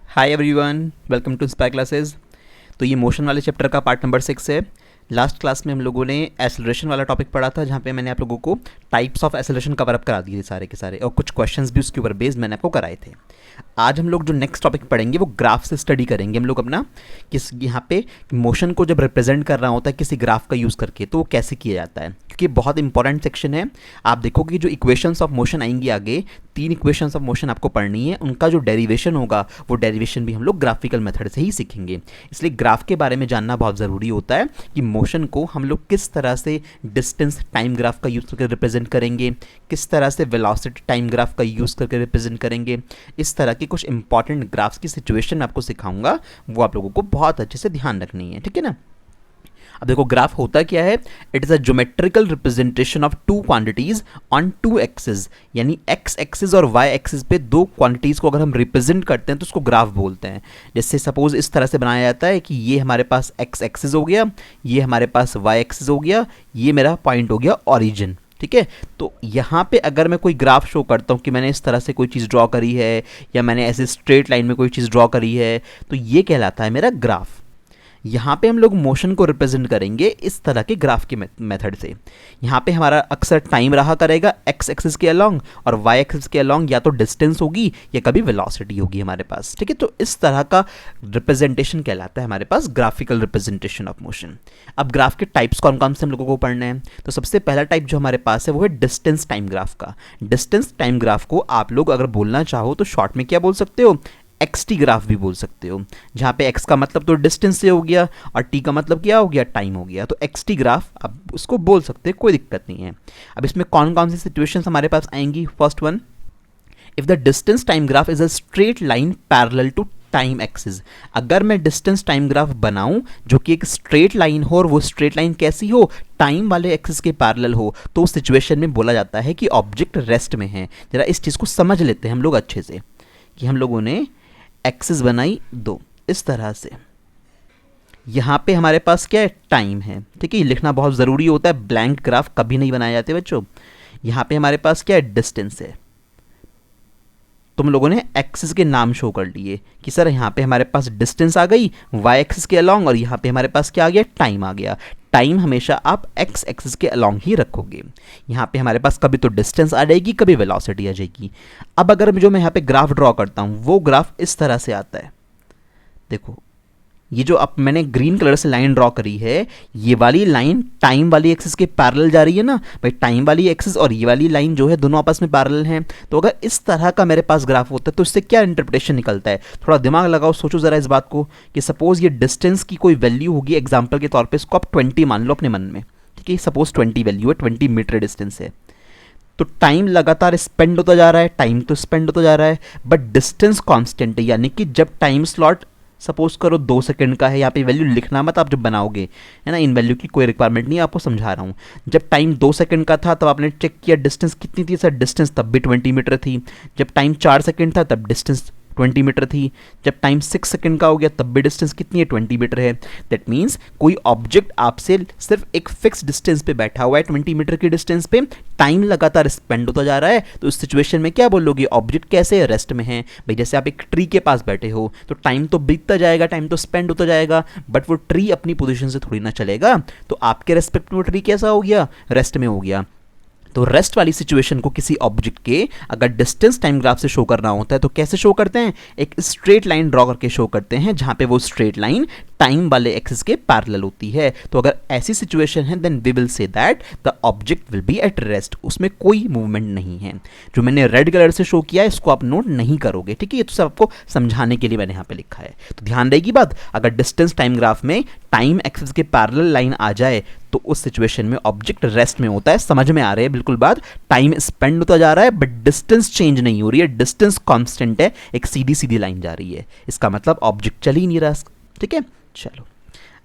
Hi everyone, welcome to Inspire Classes. तो ये motion वाले चैप्टर का पार्ट नंबर 6 है। लास्ट क्लास में हम लोगों ने एसेलरेशन वाला टॉपिक पढ़ा था, जहाँ पे मैंने आप लोगों को types of acceleration cover up करा दिए थे सारे के सारे, और कुछ क्वेश्चंस भी उसके ऊपर बेस्ड मैंने आपको कराए थे। आज हम लोग जो नेक्स्ट टॉपिक पढ़ेंगे वो ग्राफ से स्टडी करेंगे हम लोग अपना, किस यहाँ पे मोशन को जब रिप्रेजेंट कर रहा होता है किसी ग्राफ का यूज़ करके, तो वो कैसे किया जाता है, क्योंकि बहुत इंपॉर्टेंट सेक्शन है। आप देखोगे जो इक्वेशंस ऑफ मोशन आएंगी आगे, 3 इक्वेशंस ऑफ मोशन आपको पढ़नी है, उनका जो डेरिवेशन होगा वो डेरिवेशन भी हम लोग ग्राफिकल मेथड से ही सीखेंगे। इसलिए ग्राफ के बारे में जानना बहुत ज़रूरी होता है कि मोशन को हम लोग किस तरह से डिस्टेंस टाइम ग्राफ का यूज़ करके रिप्रेजेंट करेंगे, किस तरह से वेलोसिटी टाइम ग्राफ का यूज़ करके रिप्रेजेंट करेंगे। इस तरह के कुछ इंपॉर्टेंट ग्राफ्स की सिचुएशन मैं आपको सिखाऊंगा, वो आप लोगों को बहुत अच्छे से ध्यान रखनी है, ठीक है ना। अब देखो ग्राफ होता क्या है, it is a geometrical representation of two quantities on two axis, यानी एक्स एक्सिस और वाई एक्सिस पे दो क्वांटिटीज़ को अगर हम रिप्रेजेंट करते हैं तो उसको ग्राफ बोलते हैं। जैसे सपोज इस तरह से बनाया जाता है कि ये हमारे पास एक्स एक्सिस हो गया, ये हमारे पास वाई एक्सिस हो गया, ये मेरा पॉइंट हो गया ऑरिजिन, ठीक है। तो यहाँ पे अगर मैं कोई ग्राफ शो करता हूँ कि मैंने इस तरह से कोई चीज़ ड्रॉ करी है, या मैंने ऐसे स्ट्रेट लाइन में कोई चीज़ ड्रॉ करी है, तो ये कहलाता है मेरा ग्राफ। यहाँ पे हम लोग मोशन को रिप्रेजेंट करेंगे इस तरह के ग्राफ के मेथड से। यहाँ पे हमारा अक्सर टाइम रहा करेगा एक्स एक्सिस के अलोंग, और वाई एक्सिस के अलोंग या तो डिस्टेंस होगी या कभी वेलोसिटी होगी हमारे पास, ठीक है। तो इस तरह का रिप्रेजेंटेशन कहलाता है हमारे पास ग्राफिकल रिप्रेजेंटेशन ऑफ मोशन। अब ग्राफ के टाइप्स कौन कौन से हम लोगों को पढ़ने हैं, तो सबसे पहला टाइप जो हमारे पास है वो है डिस्टेंस टाइम ग्राफ का। डिस्टेंस टाइम ग्राफ को आप लोग अगर बोलना चाहो तो शॉर्ट में क्या बोल सकते हो, एक्स टी ग्राफ भी बोल सकते हो, जहाँ पे एक्स का मतलब तो डिस्टेंस से हो गया और टी का मतलब क्या हो गया, टाइम हो गया। तो एक्स टी ग्राफ आप उसको बोल सकते हैं, कोई दिक्कत नहीं है। अब इसमें कौन कौन सी सिचुएशंस हमारे पास आएंगी। First one, if the distance time graph is a straight line parallel to time axis. अगर मैं डिस्टेंस टाइम ग्राफ बनाऊं जो कि एक स्ट्रेट लाइन हो, और वो स्ट्रेट लाइन कैसी हो, टाइम वाले एक्सिस के पैरेलल हो, तो उस सिचुएशन में बोला जाता है कि ऑब्जेक्ट रेस्ट में है। जरा इस चीज़ को समझ लेते हैं हम लोग अच्छे से, कि हम लोगों ने एक्सिस बनाई दो इस तरह से, यहाँ पे हमारे पास क्या है, टाइम है, ठीक है। ये लिखना बहुत ज़रूरी होता है, ब्लैंक ग्राफ कभी नहीं बनाए जाते बच्चों। यहाँ पे हमारे पास क्या है, डिस्टेंस है। तुम लोगों ने एक्सिस के नाम शो कर लिए कि सर यहाँ पे हमारे पास डिस्टेंस आ गई वाई एक्सिस के अलोंग, और यहाँ पे हमारे पास क्या आ गया, टाइम आ गया। टाइम हमेशा आप एक्स एक्सिस के अलोंग ही रखोगे। यहाँ पे हमारे पास कभी तो डिस्टेंस आ जाएगी, कभी वेलोसिटी आ जाएगी। अब अगर जो मैं यहाँ पे ग्राफ ड्रॉ करता हूँ वो ग्राफ इस तरह से आता है। देखो ये जो अब मैंने ग्रीन कलर से लाइन ड्रॉ करी है, ये वाली लाइन टाइम वाली एक्सिस के पैरेलल जा रही है ना भाई। टाइम वाली एक्सिस और ये वाली लाइन जो है दोनों आपस में पैरेलल हैं। तो अगर इस तरह का मेरे पास ग्राफ होता है तो इससे क्या इंटरप्रिटेशन निकलता है, थोड़ा दिमाग लगाओ, सोचो ज़रा इस बात को, कि सपोज ये डिस्टेंस की कोई वैल्यू होगी, एग्जाम्पल के तौर पर इसको आप 20 मान लो अपने मन में, ठीक है। सपोज 20 वैल्यू है, 20 मीटर डिस्टेंस है। तो टाइम लगातार स्पेंड होता जा रहा है, टाइम तो स्पेंड होता जा रहा है, बट डिस्टेंस कांस्टेंट है। यानी कि जब टाइम स्लॉट सपोज करो 2 सेकंड का है, यहाँ पे वैल्यू लिखना मत आप जब बनाओगे, है ना, इन वैल्यू की कोई रिक्वायरमेंट नहीं है, आपको समझा रहा हूँ। जब टाइम 2 सेकंड का था तब आपने चेक किया डिस्टेंस कितनी थी, सर डिस्टेंस तब भी 20 मीटर थी। जब टाइम 4 सेकंड था तब डिस्टेंस 20 मीटर थी। जब टाइम 6 सेकंड का हो गया तब भी डिस्टेंस कितनी है, 20 मीटर है। दैट मीन्स कोई ऑब्जेक्ट आपसे सिर्फ एक फिक्स डिस्टेंस पे बैठा हुआ है, 20 मीटर की डिस्टेंस पे, टाइम लगातार स्पेंड होता जा रहा है। तो उस सिचुएशन में क्या बोलोगे, ऑब्जेक्ट कैसे है, रेस्ट में है भाई। जैसे आप एक ट्री के पास बैठे हो तो टाइम तो बीतता जाएगा, टाइम तो स्पेंड होता जाएगा, बट वो ट्री अपनी पोजीशन से थोड़ी ना चलेगा। तो आपके रेस्पेक्ट में वो ट्री कैसा हो गया, रेस्ट में हो गया। तो रेस्ट वाली सिचुएशन को किसी ऑब्जेक्ट के अगर डिस्टेंस टाइम ग्राफ से शो करना होता है तो कैसे शो करते हैं, एक स्ट्रेट लाइन ड्रॉ करके शो करते हैं, जहां पे वो स्ट्रेट लाइन टाइम वाले एक्सिस के पैरेलल होती है। तो अगर ऐसी सिचुएशन है then we will say that the object will be at rest, उसमें कोई मूवमेंट नहीं है। जो मैंने रेड कलर से शो किया है इसको आप नोट नहीं करोगे, ठीक है। ये तो सब आपको समझाने के लिए मैंने यहाँ पे लिखा है, तो ध्यान रहेगी बात। अगर डिस्टेंस टाइम ग्राफ में टाइम एक्सिस के पैरेलल लाइन आ जाए तो उस सिचुएशन में ऑब्जेक्ट रेस्ट में होता है। समझ में आ रही है बिल्कुल बात, टाइम स्पेंड होता जा रहा है बट डिस्टेंस चेंज नहीं हो रही है, डिस्टेंस कांस्टेंट है, एक सीधी सीधी लाइन जा रही है। इसका मतलब ऑब्जेक्ट चल ही नहीं रहा, ठीक है। चलो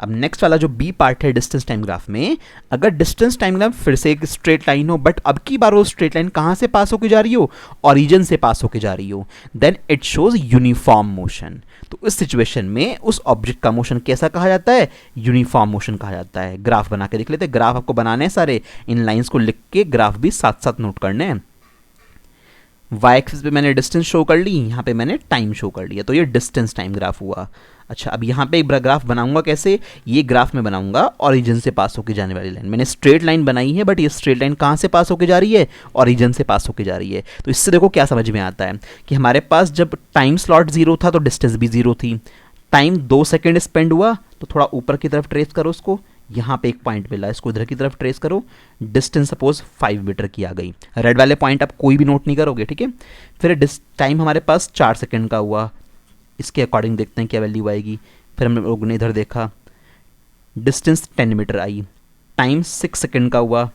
अब नेक्स्ट वाला जो बी पार्ट है डिस्टेंस टाइम ग्राफ में, अगर डिस्टेंस टाइम ग्राफ फिर से एक स्ट्रेट लाइन हो, बट अब की बार वो स्ट्रेट लाइन कहां से पास होकर जा रही हो, ओरिजिन से पास होकर जा रही हो, then it shows uniform motion. तो इस सिचुएशन में उस ऑब्जेक्ट का मोशन कैसा कहा जाता है, यूनिफॉर्म मोशन कहा जाता है। ग्राफ बना के देख लेते हैं, ग्राफ आपको बनाने हैं सारे, इन लाइंस को लिख के ग्राफ भी साथ साथ नोट करने हैं। वाई एक्सिस पे मैंने डिस्टेंस शो कर ली, यहाँ पे मैंने टाइम शो कर लिया, तो ये डिस्टेंस टाइम ग्राफ हुआ। अच्छा, अब यहाँ पे एक ग्राफ बनाऊंगा कैसे, ये ग्राफ में बनाऊंगा ओरिजिन से पास होके जाने वाली लाइन। मैंने स्ट्रेट लाइन बनाई है, बट ये स्ट्रेट लाइन कहाँ से पास होके जा रही है, ओरिजिन से पास होके जा रही है। तो इससे देखो क्या समझ में आता है कि हमारे पास जब टाइम स्लॉट जीरो था तो डिस्टेंस भी जीरो थी। टाइम 2 सेकेंड स्पेंड हुआ तो थोड़ा ऊपर की तरफ ट्रेस करो उसको, यहाँ पे एक पॉइंट मिला, इसको इधर की तरफ ट्रेस करो, डिस्टेंस सपोज 5 मीटर की आ गई। रेड वाले पॉइंट आप कोई भी नोट नहीं करोगे, ठीक है। फिर टाइम हमारे पास 4 सेकेंड का हुआ, इसके अकॉर्डिंग देखते हैं क्या वैल्यू आएगी। फिर हम लोग ने इधर देखा, डिस्टेंस 10 मीटर आई। टाइम 6 सेकेंड का हुआ,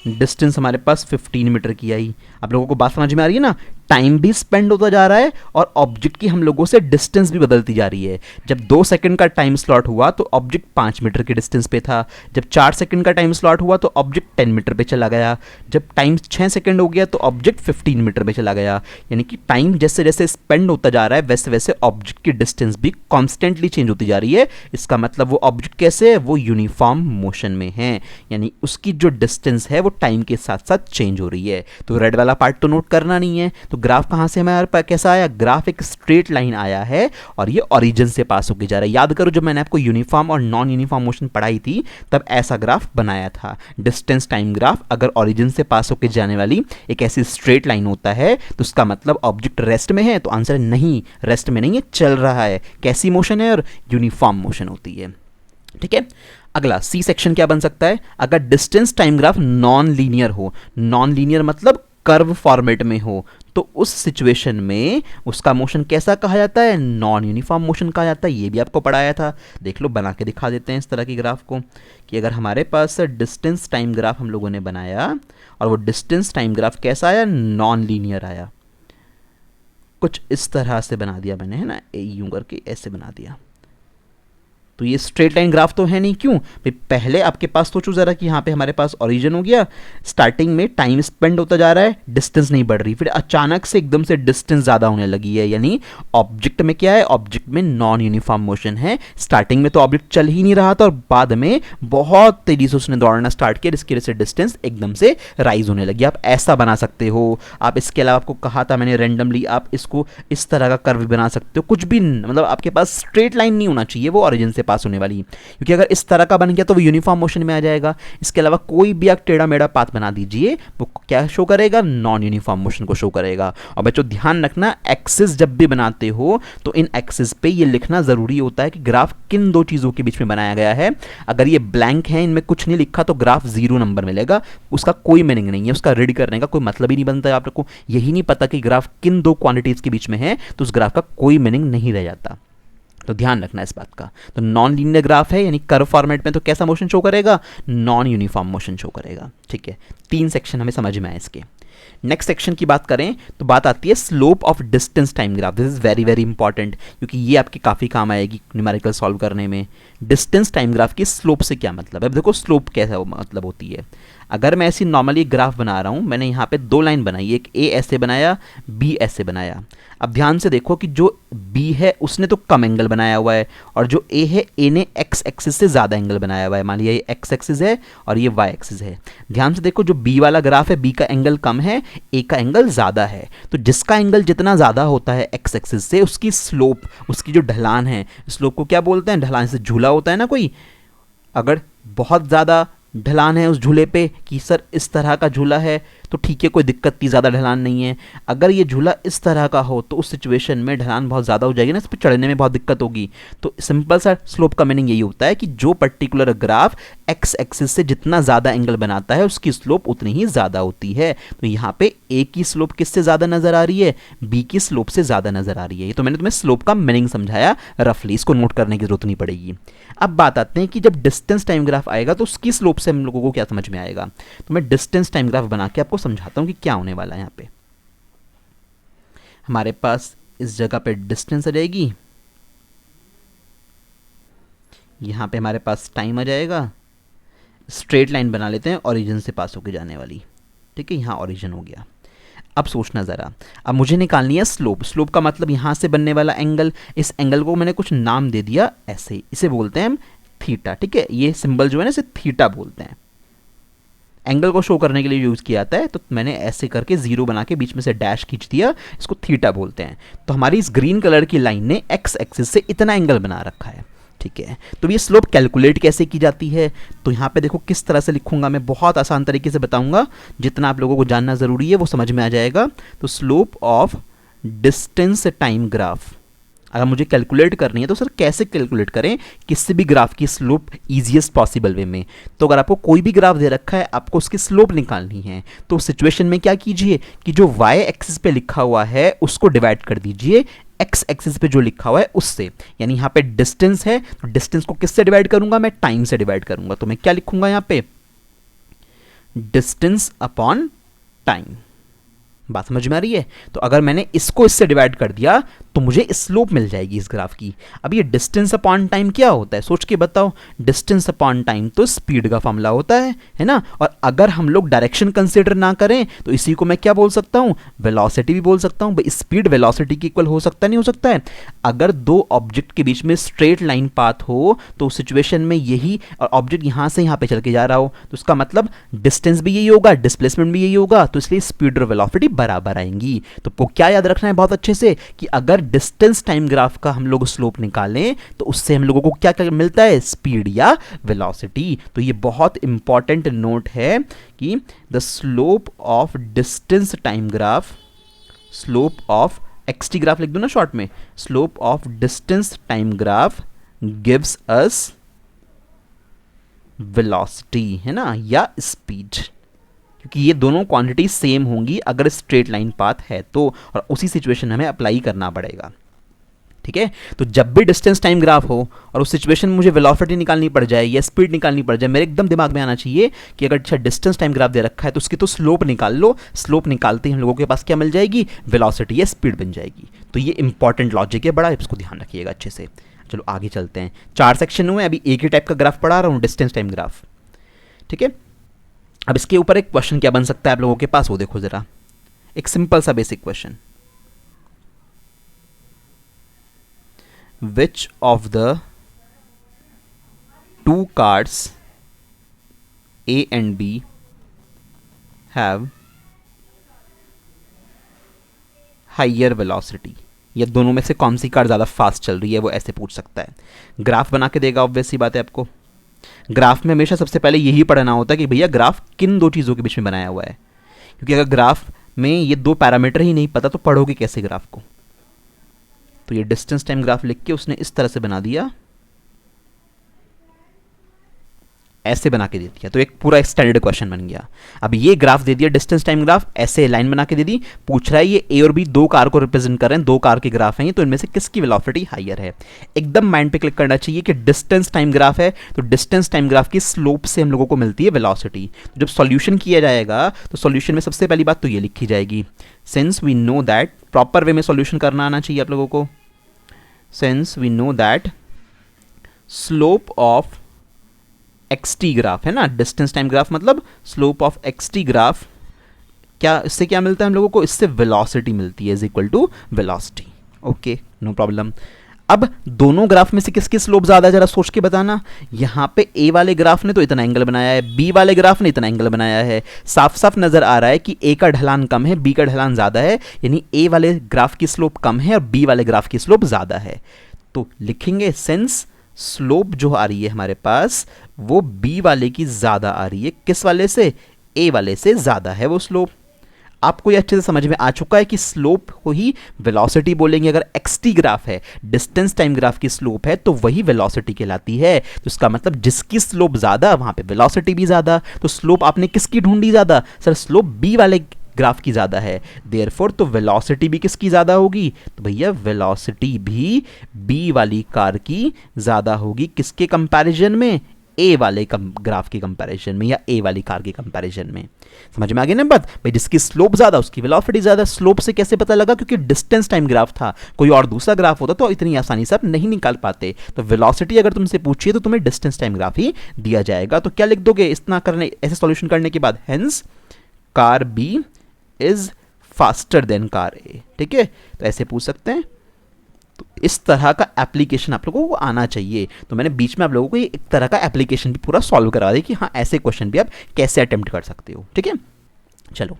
डिस्टेंस हमारे पास 15 मीटर की आई। आप लोगों को बात समझ में आ रही है ना, टाइम भी स्पेंड होता जा रहा है और ऑब्जेक्ट की हम लोगों से डिस्टेंस भी बदलती जा रही है। जब 2 सेकंड का टाइम स्लॉट हुआ तो ऑब्जेक्ट 5 मीटर के डिस्टेंस पे था। जब 4 सेकंड का टाइम स्लॉट हुआ तो ऑब्जेक्ट 10 मीटर पे चला गया। जब टाइम 6 सेकंड हो गया तो ऑब्जेक्ट 15 मीटर पे चला गया। यानी कि टाइम जैसे जैसे स्पेंड होता जा रहा है वैसे वैसे ऑब्जेक्ट की डिस्टेंस भी कॉन्स्टेंटली चेंज होती जा रही है। इसका मतलब वो ऑब्जेक्ट कैसे है, वो यूनिफॉर्म मोशन में है, यानी उसकी जो डिस्टेंस है वो टाइम के साथ साथ चेंज हो रही है। तो रेड वाला पार्ट तो नोट करना नहीं है। तो ग्राफ कहाँ से हमारे पास कैसा आया, ग्राफ एक स्ट्रेट लाइन आया है और ये ओरिजिन से पास होके जा रहा है। याद करो जब मैंने आपको यूनिफॉर्म और नॉन यूनिफॉर्म मोशन पढ़ाई थी तब ऐसा ग्राफ बनाया था। डिस्टेंस टाइम ग्राफ अगर ओरिजिन से पास होके जाने वाली एक ऐसी स्ट्रेट लाइन होता है तो उसका मतलब ऑब्जेक्ट रेस्ट में है, तो आंसर नहीं, रेस्ट में नहीं है, चल रहा है। कैसी मोशन है, और यूनिफॉर्म मोशन होती है, ठीक है। अगला सी सेक्शन क्या बन सकता है, अगर distance time graph non linear हो, नॉन लीनियर मतलब कर्व फॉर्मेट में हो, तो उस सिचुएशन में उसका मोशन कैसा कहा जाता है, नॉन यूनिफॉर्म मोशन कहा जाता है। ये भी आपको पढ़ाया था, देख लो बना के दिखा देते हैं इस तरह की ग्राफ को, कि अगर हमारे पास डिस्टेंस टाइम ग्राफ हम लोगों ने बनाया और वो डिस्टेंस टाइम ग्राफ कैसा आया, नॉन लीनियर आया, कुछ इस तरह से बना दिया मैंने, है ना, यूं करके ऐसे बना दिया, तो ये स्ट्रेट लाइन ग्राफ तो है नहीं। क्यों भाई, पहले आपके पास सोचो जरा कि यहाँ पे हमारे पास ओरिजिन हो गया, स्टार्टिंग में टाइम स्पेंड होता जा रहा है, डिस्टेंस नहीं बढ़ रही, फिर अचानक से एकदम से डिस्टेंस ज़्यादा होने लगी है, यानी ऑब्जेक्ट में क्या है, ऑब्जेक्ट में नॉन यूनिफॉर्म मोशन है। स्टार्टिंग में तो ऑब्जेक्ट चल ही नहीं रहा था और बाद में बहुत तेजी से उसने दौड़ना स्टार्ट किया, जिसकी वजह से डिस्टेंस एकदम से राइज होने लगी। आप ऐसा बना सकते हो। आप इसके अलावा आपको कहा था मैंने रेंडमली आप इसको इस तरह का कर्व बना सकते हो, कुछ भी मतलब आपके पास स्ट्रेट लाइन नहीं होना चाहिए वो ओरिजिन से पास होने वाली, क्योंकि अगर इस तरह का बन गया तो वो यूनिफॉर्म मोशन में आ जाएगा। इसके अलावा कोई भी आप टेढ़ा मेढ़ा पाथ बना दीजिए, वो क्या शो करेगा, नॉन यूनिफॉर्म मोशन को शो करेगा। और बच्चों ध्यान रखना, एक्सिस जब भी बनाते हो तो इन एक्सिस पे ये लिखना जरूरी होता है कि ग्राफ किन दो चीजों के बीच में बनाया गया है। अगर ये ब्लैंक है, इनमें कुछ नहीं लिखा, तो ग्राफ 0 नंबर मिलेगा, उसका कोई मीनिंग नहीं है, उसका रीड करने का कोई मतलब ही नहीं बनता है। आपको यही नहीं पता कि ग्राफ किन दो क्वांटिटीज के बीच में है तो उस ग्राफ का कोई मीनिंग नहीं रह जाता, तो ध्यान रखना इस बात का। तो नॉन लीनियर ग्राफ है, यानी कर्व फॉर्मेट में, तो कैसा मोशन शो करेगा, नॉन यूनिफॉर्म मोशन शो करेगा, ठीक है। 3 सेक्शन हमें समझ में आए इसके। नेक्स्ट सेक्शन की बात करें तो बात आती है slope of distance time graph. This is very very important, क्योंकि ये आपके काफ़ी काम आएगी न्यूमेरिकल सॉल्व करने में। डिस्टेंस टाइम ग्राफ की स्लोप से क्या मतलब है, अब देखो स्लोप कैसा मतलब होती है। अगर मैं ऐसी नॉर्मली ग्राफ बना रहा हूँ, मैंने यहाँ पे 2 लाइन बनाई, एक ए ऐसे बनाया, बी ऐसे बनाया। अब ध्यान से देखो कि जो बी है उसने तो कम एंगल बनाया हुआ है, और जो ए है, ए ने एक्स एक्सिस से ज़्यादा एंगल बनाया हुआ है। मान लिया ये एक्स एक्सिस है और ये वाई एक्सिस है। ध्यान से देखो, जो बी वाला ग्राफ है, बी का एंगल कम है, ए का एंगल ज़्यादा है। तो जिसका एंगल जितना ज़्यादा होता है एक्स एक्सिस से, उसकी स्लोप, उसकी जो ढलान है, स्लोप को क्या बोलते हैं, ढलान से झूला होता है ना कोई, अगर बहुत ज़्यादा ढलान है उस झूले पे कि सर इस तरह का झूला है तो ठीक है, कोई दिक्कत नहीं, ज़्यादा ढलान नहीं है। अगर ये झूला इस तरह का हो तो उस सिचुएशन में ढलान बहुत ज़्यादा हो जाएगी ना, इस पर चढ़ने में बहुत दिक्कत होगी। तो सिंपल सा स्लोप का मीनिंग यही होता है कि जो पर्टिकुलर ग्राफ एक्स एक्सिस से जितना ज़्यादा एंगल बनाता है उसकी स्लोप उतनी ही ज़्यादा होती है। तो यहाँ पे ए की स्लोप किससे ज़्यादा नज़र आ रही है, बी की स्लोप से ज़्यादा नज़र आ रही है। ये तो मैंने तुम्हें स्लोप का मीनिंग समझाया रफली, इसको नोट करने की जरूरत नहीं पड़ेगी। अब बात आते हैं कि जब डिस्टेंस टाइम ग्राफ आएगा तो उसकी स्लोप से हम लोगों को क्या समझ में आएगा। तो मैं डिस्टेंस टाइम ग्राफ बना के आपको समझाता हूँ कि क्या होने वाला है। यहाँ पे हमारे पास इस जगह पे डिस्टेंस आ जाएगी, यहाँ पे हमारे पास टाइम आ जाएगा, स्ट्रेट लाइन बना लेते हैं ओरिजिन से पास होके जाने वाली, ठीक है, यहाँ ओरिजिन हो गया। अब सोचना ज़रा, अब मुझे निकालनी है स्लोप। स्लोप का मतलब यहाँ से बनने वाला एंगल, इस एंगल को मैंने कुछ नाम दे दिया ऐसे, इसे बोलते हैं हम थीटा, ठीक है। ये सिंबल जो है ना इसे थीटा बोलते हैं, एंगल को शो करने के लिए यूज़ किया जाता है, तो मैंने ऐसे करके जीरो बना के बीच में से डैश खींच दिया, इसको थीटा बोलते हैं। तो हमारी इस ग्रीन कलर की लाइन ने एक्स एक्सिस से इतना एंगल बना रखा है, ठीक है। तो ये स्लोप कैलकुलेट कैसे की जाती है, तो यहाँ पे देखो किस तरह से लिखूंगा मैं, बहुत आसान तरीके से बताऊंगा, जितना आप लोगों को जानना ज़रूरी है वो समझ में आ जाएगा। तो slope of distance time graph अगर मुझे कैलकुलेट करनी है तो सर कैसे कैलकुलेट करें किसी भी ग्राफ की स्लोप इजीएस्ट पॉसिबल वे में। तो अगर आपको कोई भी ग्राफ दे रखा है, आपको उसकी स्लोप निकालनी है, तो उस सिचुएशन में क्या कीजिए कि जो वाई एक्सिस पे लिखा हुआ है उसको डिवाइड कर दीजिए एक्स एक्सिस पे जो लिखा हुआ है उससे। यानी यहाँ पे डिस्टेंस है, तो डिस्टेंस को किससे डिवाइड करूंगा, मैं टाइम से डिवाइड करूंगा। तो मैं क्या लिखूंगा यहाँ पे, डिस्टेंस अपॉन टाइम। बात समझ में आ रही है। तो अगर मैंने इसको इससे डिवाइड कर दिया तो मुझे स्लोप मिल जाएगी इस ग्राफ की। अब ये डिस्टेंस अपॉन टाइम क्या होता है, सोच के बताओ। डिस्टेंस अपॉन टाइम तो स्पीड का फॉर्मूला होता है ना। और अगर हम लोग डायरेक्शन कंसीडर ना करें तो इसी को मैं क्या बोल सकता हूं, वेलोसिटी भी बोल सकता हूं। भाई स्पीड वेलोसिटी के इक्वल हो सकता नहीं हो सकता है। अगर दो ऑब्जेक्ट के बीच में स्ट्रेट लाइन पाथ हो तो उस सिचुएशन में यही, और ऑब्जेक्ट यहां से यहां पे चल के जा रहा हो, तो उसका मतलब डिस्टेंस भी यही होगा, डिस्प्लेसमेंट भी यही होगा, तो इसलिए स्पीड और वेलोसिटी बराबर आएंगी। तो आपको क्या याद रखना है बहुत अच्छे से कि अगर डिस्टेंस टाइम ग्राफ का हम लोग स्लोप निकालें तो उससे हम लोगों को क्या क्या मिलता है, स्पीड या वेलोसिटी। तो ये बहुत इंपॉर्टेंट नोट है कि the slope of distance time graph, slope of xt graph लिख दो ना शॉर्ट में, slope of distance time graph gives us velocity, है ना, या स्पीड, क्योंकि ये दोनों क्वांटिटी सेम होंगी अगर स्ट्रेट लाइन पाथ है तो, और उसी सिचुएशन हमें अप्लाई करना पड़ेगा, ठीक है। तो जब भी डिस्टेंस टाइम ग्राफ हो और उस सिचुएशन में मुझे वेलोसिटी निकालनी पड़ जाए या स्पीड निकालनी पड़ जाए, मेरे एकदम दिमाग में आना चाहिए कि अगर अच्छा डिस्टेंस टाइम ग्राफ दे रखा है तो उसकी तो स्लोप निकाल लो, स्लोप निकालते ही हम लोगों के पास क्या मिल जाएगी, वेलोसिटी या स्पीड बन जाएगी। तो ये इंपॉर्टेंट लॉजिक है बड़ा, इसको ध्यान रखिएगा अच्छे से। चलो आगे चलते हैं। 4 सेक्शन हुए, अभी एक ही टाइप का ग्राफ पढ़ा रहा हूँ, डिस्टेंस टाइम ग्राफ, ठीक है। अब इसके ऊपर एक क्वेश्चन क्या बन सकता है आप लोगों के पास, वो देखो जरा, एक सिंपल सा basic question, which of the two cards A and B have higher velocity, ये दोनों में से कौन सी कार ज़्यादा फास्ट चल रही है, वो ऐसे पूछ सकता है। ग्राफ बना के देगा, ऑब्वियस सी बात है। आपको ग्राफ में हमेशा सबसे पहले यही पढ़ना होता है कि भैया ग्राफ किन दो चीज़ों के बीच में बनाया हुआ है, क्योंकि अगर ग्राफ में ये दो पैरामीटर ही नहीं पता तो पढ़ोगे कैसे ग्राफ को। तो ये डिस्टेंस टाइम ग्राफ लिख के उसने इस तरह से बना दिया, ऐसे बना के दे दिया, तो एक पूरा स्टैंडर्ड क्वेश्चन बन गया। अब ये ग्राफ दे दिया डिस्टेंस टाइम ग्राफ, ऐसे लाइन बना के दे दी, पूछ रहा है ये ए और बी दो कार को रिप्रेजेंट कर रहे हैं, दो कार के ग्राफ हैं, तो इनमें से किसकी वेलोसिटी हाइयर है। एकदम माइंड पे क्लिक करना चाहिए कि डिस्टेंस टाइम ग्राफ है, तो डिस्टेंस टाइम ग्राफ की स्लोप से हम लोगों को मिलती है वेलोसिटी। तो जब सॉल्यूशन किया जाएगा तो सॉल्यूशन में सबसे पहली बात तो ये लिखी जाएगी, since we know that, proper way में सॉल्यूशन करना आना चाहिए आप लोगों को, since we know that slope of xt graph, है ना, डिस्टेंस टाइम ग्राफ मतलब स्लोप ऑफ एक्सटी ग्राफ, क्या इससे क्या मिलता है हम लोगों को, इससे वेलोसिटी मिलती है, is equal to velocity. Okay, no problem. अब दोनों ग्राफ में से किसकी स्लोप ज़्यादा है जरा सोच के बताना। यहाँ पे ए वाले ग्राफ ने तो इतना एंगल बनाया है, बी वाले ग्राफ ने इतना एंगल बनाया है, साफ साफ नजर आ रहा है कि ए का ढलान कम है, बी का ढलान ज़्यादा है, यानी ए वाले ग्राफ की स्लोप कम है और बी वाले ग्राफ की स्लोप ज़्यादा है। तो लिखेंगे सेंस स्लोप जो आ रही है हमारे पास वो बी वाले की ज़्यादा आ रही है, किस वाले से, ए वाले से ज़्यादा है वो स्लोप। आपको ये अच्छे से समझ में आ चुका है कि स्लोप को ही वेलोसिटी बोलेंगे। अगर एक्सटी ग्राफ है, डिस्टेंस टाइम ग्राफ की स्लोप है, तो वही वेलोसिटी कहलाती है। तो इसका मतलब जिसकी स्लोप ज़्यादा वहाँ पे वेलोसिटी भी ज़्यादा। तो स्लोप आपने किसकी ढूंढी ज़्यादा, सर स्लोप बी वाले ग्राफ की ज़्यादा है, देयरफॉर तो वेलोसिटी भी किसकी ज़्यादा होगी, तो भैया वेलोसिटी भी बी वाली कार की ज़्यादा होगी, किसके कंपैरिजन में, ए वाले ग्राफ के कंपैरिजन में या ए वाली कार के कंपैरिजन में। समझ में आ गई ना बात, भाई जिसकी स्लोप ज़्यादा उसकी वेलोसिटी ज़्यादा। स्लोप से कैसे पता लगा, क्योंकि डिस्टेंस टाइम ग्राफ था, कोई और दूसरा ग्राफ होता तो इतनी आसानी से आप नहीं निकाल पाते। तो वेलोसिटी अगर तुमसे पूछिए तो तुम्हें डिस्टेंस टाइम ग्राफ ही दिया जाएगा। तो क्या लिख दोगे इतना करने, ऐसे सॉल्यूशन करने के बाद, hence car B is faster than car A, ठीक है, तो ऐसे पूछ सकते हैं। तो इस तरह का एप्लीकेशन आप लोगों को आना चाहिए। तो मैंने बीच में आप लोगों को एक तरह का एप्लीकेशन भी पूरा सॉल्व करा दिया कि हाँ ऐसे क्वेश्चन भी आप कैसे अटेम्प्ट कर सकते हो। ठीक है, चलो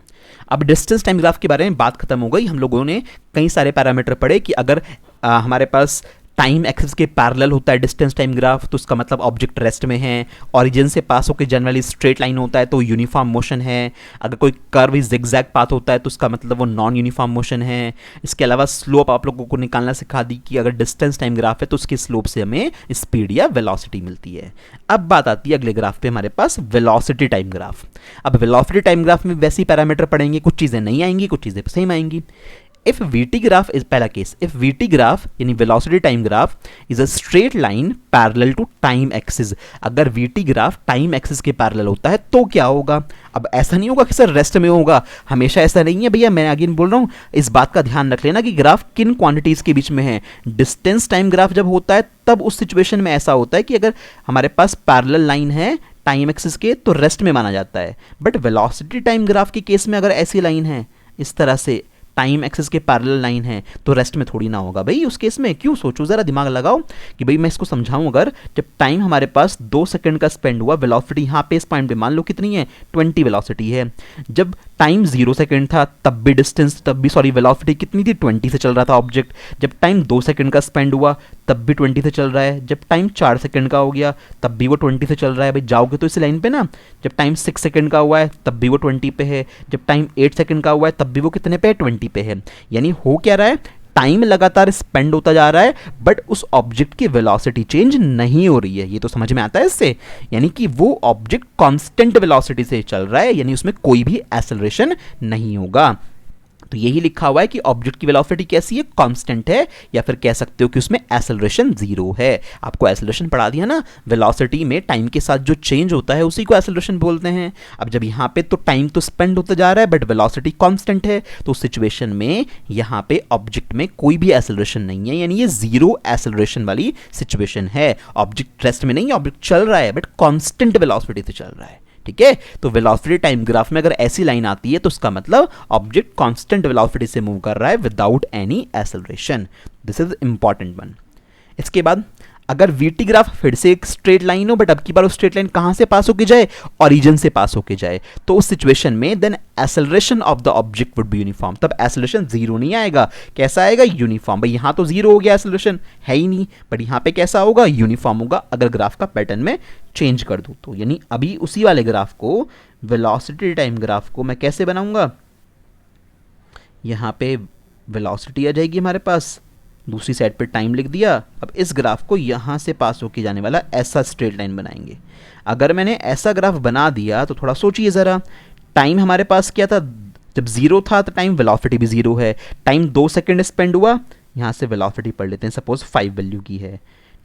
अब डिस्टेंस टाइम ग्राफ के बारे में बात खत्म हो गई। हम लोगों ने कई सारे पैरामीटर पढ़े कि अगर हमारे पास टाइम एक्सिस के पैरेलल होता है डिस्टेंस टाइम ग्राफ तो उसका मतलब ऑब्जेक्ट रेस्ट में है। ओरिजिन से पास होकर जनरली स्ट्रेट लाइन होता है तो यूनिफॉर्म मोशन है। अगर कोई कर्व जिगजैग पाथ होता है तो उसका मतलब वो नॉन यूनिफॉर्म मोशन है। इसके अलावा स्लोप आप लोगों को निकालना सिखा दी कि अगर डिस्टेंस टाइम ग्राफ है तो उसकी स्लोप से हमें स्पीड या वेलोसिटी मिलती है। अब बात आती है अगले ग्राफ पे हमारे पास वेलोसिटी टाइम ग्राफ। अब वेलोसिटी टाइम ग्राफ में वैसे ही पैरामीटर पढ़ेंगे, कुछ चीज़ें नहीं आएंगी, कुछ चीज़ें सेम आएंगी। इफ VT graph is पहला केस, इफ VT graph यानी velocity time graph is a straight line parallel to time axis, अगर VT ग्राफ टाइम एक्सिस के पैरेलल होता है तो क्या होगा। अब ऐसा नहीं होगा कि सर रेस्ट में होगा, हमेशा ऐसा नहीं है भैया। मैं अगेन बोल रहा हूँ, इस बात का ध्यान रख लेना कि ग्राफ किन क्वांटिटीज के बीच में है। डिस्टेंस टाइम ग्राफ जब होता है तब उस सिचुएशन में ऐसा होता है कि अगर हमारे पास पैरेलल लाइन है टाइम एक्सिस के तो रेस्ट में माना जाता है। बट वेलोसिटी टाइम ग्राफ के केस में अगर ऐसी लाइन है इस तरह से टाइम एक्सिस के पैरेलल लाइन है तो रेस्ट में थोड़ी ना होगा भाई। उस केस में क्यों, सोचो जरा, दिमाग लगाओ कि भाई मैं इसको समझाऊं। अगर जब टाइम हमारे पास 2 सेकंड का स्पेंड हुआ, वेलोसिटी यहाँ पे इस पॉइंट पे मान लो कितनी है 20 वेलोसिटी है। जब टाइम 0 सेकंड था तब भी वेलोसिटी कितनी थी 20 से चल रहा था ऑब्जेक्ट। जब टाइम 2 सेकंड का स्पेंड हुआ तब भी 20 से चल रहा है। जब टाइम 4 सेकंड का हो गया तब भी वो 20 से चल रहा है। भाई जाओगे तो इस लाइन पे ना, जब टाइम 6 सेकंड का हुआ है तब भी वो 20 पे है। जब टाइम 8 सेकंड का हुआ है तब भी वो कितने पे है 20 पे है। यानी हो क्या रहा है, टाइम लगातार स्पेंड होता जा रहा है बट उस ऑब्जेक्ट की वेलोसिटी चेंज नहीं हो रही है। ये तो समझ में आता है इससे, यानी कि वो ऑब्जेक्ट कांस्टेंट वेलोसिटी से चल रहा है, यानी उसमें कोई भी एक्सेलरेशन नहीं होगा। तो यही लिखा हुआ है कि ऑब्जेक्ट की वेलोसिटी कैसी है, कांस्टेंट है, या फिर कह सकते हो कि उसमें एक्सेलरेशन 0 है। आपको एक्सेलरेशन पढ़ा दिया ना, वेलोसिटी में टाइम के साथ जो चेंज होता है उसी को एक्सेलरेशन बोलते हैं। अब जब यहाँ पे तो टाइम तो स्पेंड होता जा रहा है बट वेलोसिटी कांस्टेंट है तो उस सिचुएशन में यहाँ पे ऑब्जेक्ट में कोई भी एक्सेलरेशन नहीं है, यानी ये 0 एक्सेलरेशन वाली सिचुएशन है। ऑब्जेक्ट रेस्ट में नहीं है, ऑब्जेक्ट चल रहा है बट कांस्टेंट वेलोसिटी से चल रहा है। ठीक है, तो वेलोसिटी टाइम ग्राफ में अगर ऐसी लाइन आती है तो उसका मतलब ऑब्जेक्ट कांस्टेंट वेलोसिटी से मूव कर रहा है without any acceleration. This is important one. इसके बाद अगर VT ग्राफ फिर से एक स्ट्रेट लाइन हो बट अब की बार उस स्ट्रेट लाइन कहां से पास होके जाए, ओरिजिन से पास होके जाए, तो उस सिचुएशन में then acceleration of the object would be uniform. तब एक्सेलरेशन 0 नहीं आएगा, कैसा आएगा, यूनिफॉर्म। भाई यहां तो 0 हो गया, एक्सेलरेशन है ही नहीं, बट यहां पे कैसा होगा, यूनिफॉर्म होगा अगर ग्राफ का पैटर्न में चेंज कर दूं तो। यानी अभी उसी वाले ग्राफ को, वेलोसिटी टाइम ग्राफ को मैं कैसे बनाऊंगा, यहां पे वेलोसिटी आ जाएगी हमारे पास, दूसरी साइड पे टाइम लिख दिया। अब इस ग्राफ को यहाँ से पास होके जाने वाला ऐसा स्ट्रेट लाइन बनाएंगे। अगर मैंने ऐसा ग्राफ बना दिया तो थोड़ा सोचिए ज़रा, टाइम हमारे पास क्या था, जब 0 था तो टाइम वेलोसिटी भी 0 है। टाइम 2 सेकंड स्पेंड हुआ, यहाँ से वेलोसिटी पढ़ लेते हैं, सपोज 5 वैल्यू की है।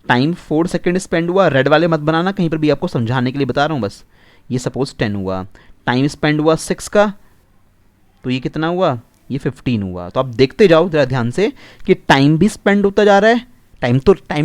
टाइम 4 सेकंड स्पेंड हुआ, रेड वाले मत बनाना कहीं पर भी, आपको समझाने के लिए बता रहा हूँ बस। ये सपोज 10 हुआ। टाइम स्पेंड हुआ 6 का, तो ये कितना हुआ, ये 15 हुआ। तो आप देखते जाओ जरा ध्यान से कि टाइम भी स्पेंड होता जा रहा है, टाइम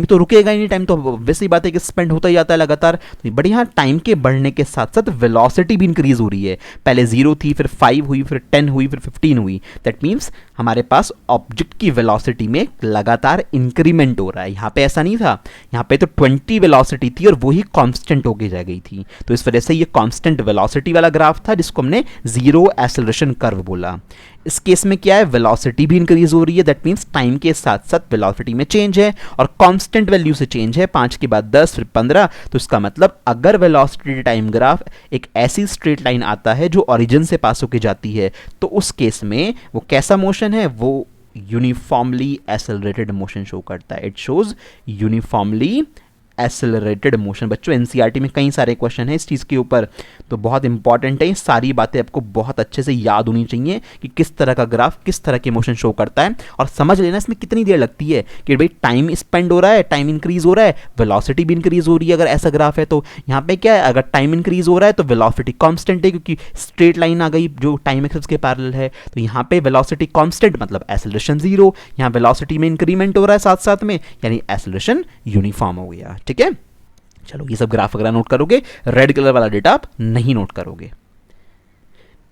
तो रुकेगा ही नहीं, टाइम तो वैसी बात है कि स्पेंड होता ही जाता है लगातार। तो बट यहाँ टाइम के बढ़ने के साथ साथ वेलोसिटी भी इंक्रीज हो रही है। पहले 0 थी, फिर 5 हुई, फिर 10 हुई, फिर 15 हुई। दैट मीन्स हमारे पास ऑब्जेक्ट की वेलोसिटी में लगातार इंक्रीमेंट हो रहा है। यहाँ पे ऐसा नहीं था, यहाँ पे तो 20 वेलोसिटी थी और वही कांस्टेंट होके जा गई थी। तो इस वजह से ये कांस्टेंट वेलोसिटी वाला ग्राफ था जिसको हमने 0 एक्सेलरेशन कर्व बोला। इस केस में क्या है, वेलोसिटी भी इंक्रीज हो रही है, दैट मीन्स टाइम के साथ साथ वेलोसिटी में चेंज है और कांस्टेंट वैल्यू से चेंज है, 5 के बाद 10 फिर 15। तो इसका मतलब अगर वेलोसिटी टाइम ग्राफ एक ऐसी स्ट्रेट लाइन आता है जो ओरिजिन से पास होके जाती है तो उस केस में वो कैसा मोशन है, वो यूनिफॉर्मली एक्सेलरेटेड मोशन शो करता है। It shows uniformly accelerated motion. बच्चों एनसीईआरटी में कई सारे क्वेश्चन हैं इस चीज़ के ऊपर, तो बहुत इंपॉर्टेंट है। सारी बातें आपको बहुत अच्छे से याद होनी चाहिए कि किस तरह का ग्राफ किस तरह के मोशन शो करता है, और समझ लेना इसमें कितनी देर लगती है कि भाई टाइम स्पेंड हो रहा है, टाइम इंक्रीज हो रहा है, वेलोसिटी भी इंक्रीज हो रही है। अगर ऐसा ग्राफ है तो यहाँ पे क्या है, अगर टाइम इंक्रीज हो रहा है तो वेलोसिटी कांस्टेंट है क्योंकि स्ट्रेट लाइन आ गई जो टाइम एक्सिस के पैरेलल है। तो यहाँ पे वेलोसिटी कांस्टेंट मतलब एक्सेलरेशन 0, यहाँ वेलोसिटी में इंक्रीमेंट हो रहा है साथ साथ में, यानी एक्सेलरेशन यूनिफॉर्म हो गया। ठीक है, चलो ये सब ग्राफ वगैरह नोट करोगे, रेड कलर वाला डेटा आप नहीं नोट करोगे।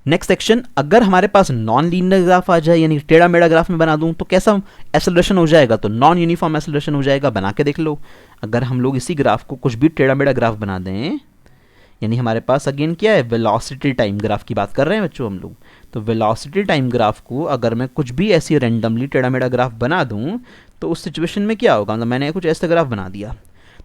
नेक्स्ट सेक्शन, अगर हमारे पास नॉन लीनियर ग्राफ आ जाए यानी टेढ़ा मेढ़ा ग्राफ में बना दूं तो कैसा एक्सेलरेशन हो जाएगा, तो नॉन यूनिफॉर्म एक्सेलरेशन हो जाएगा। बना के देख लो, अगर हम लोग इसी ग्राफ को कुछ भी टेढ़ा मेढ़ा ग्राफ बना दें, यानी हमारे पास अगेन क्या है, वेलोसिटी टाइम ग्राफ की बात कर रहे हैं बच्चों हम लोग, तो वेलोसिटी टाइम ग्राफ को अगर मैं कुछ भी ऐसी रैंडमली टेढ़ा मेढ़ा ग्राफ बना दूं तो उस सिचुएशन में क्या होगा, मतलब मैंने कुछ ऐसा ग्राफ बना दिया,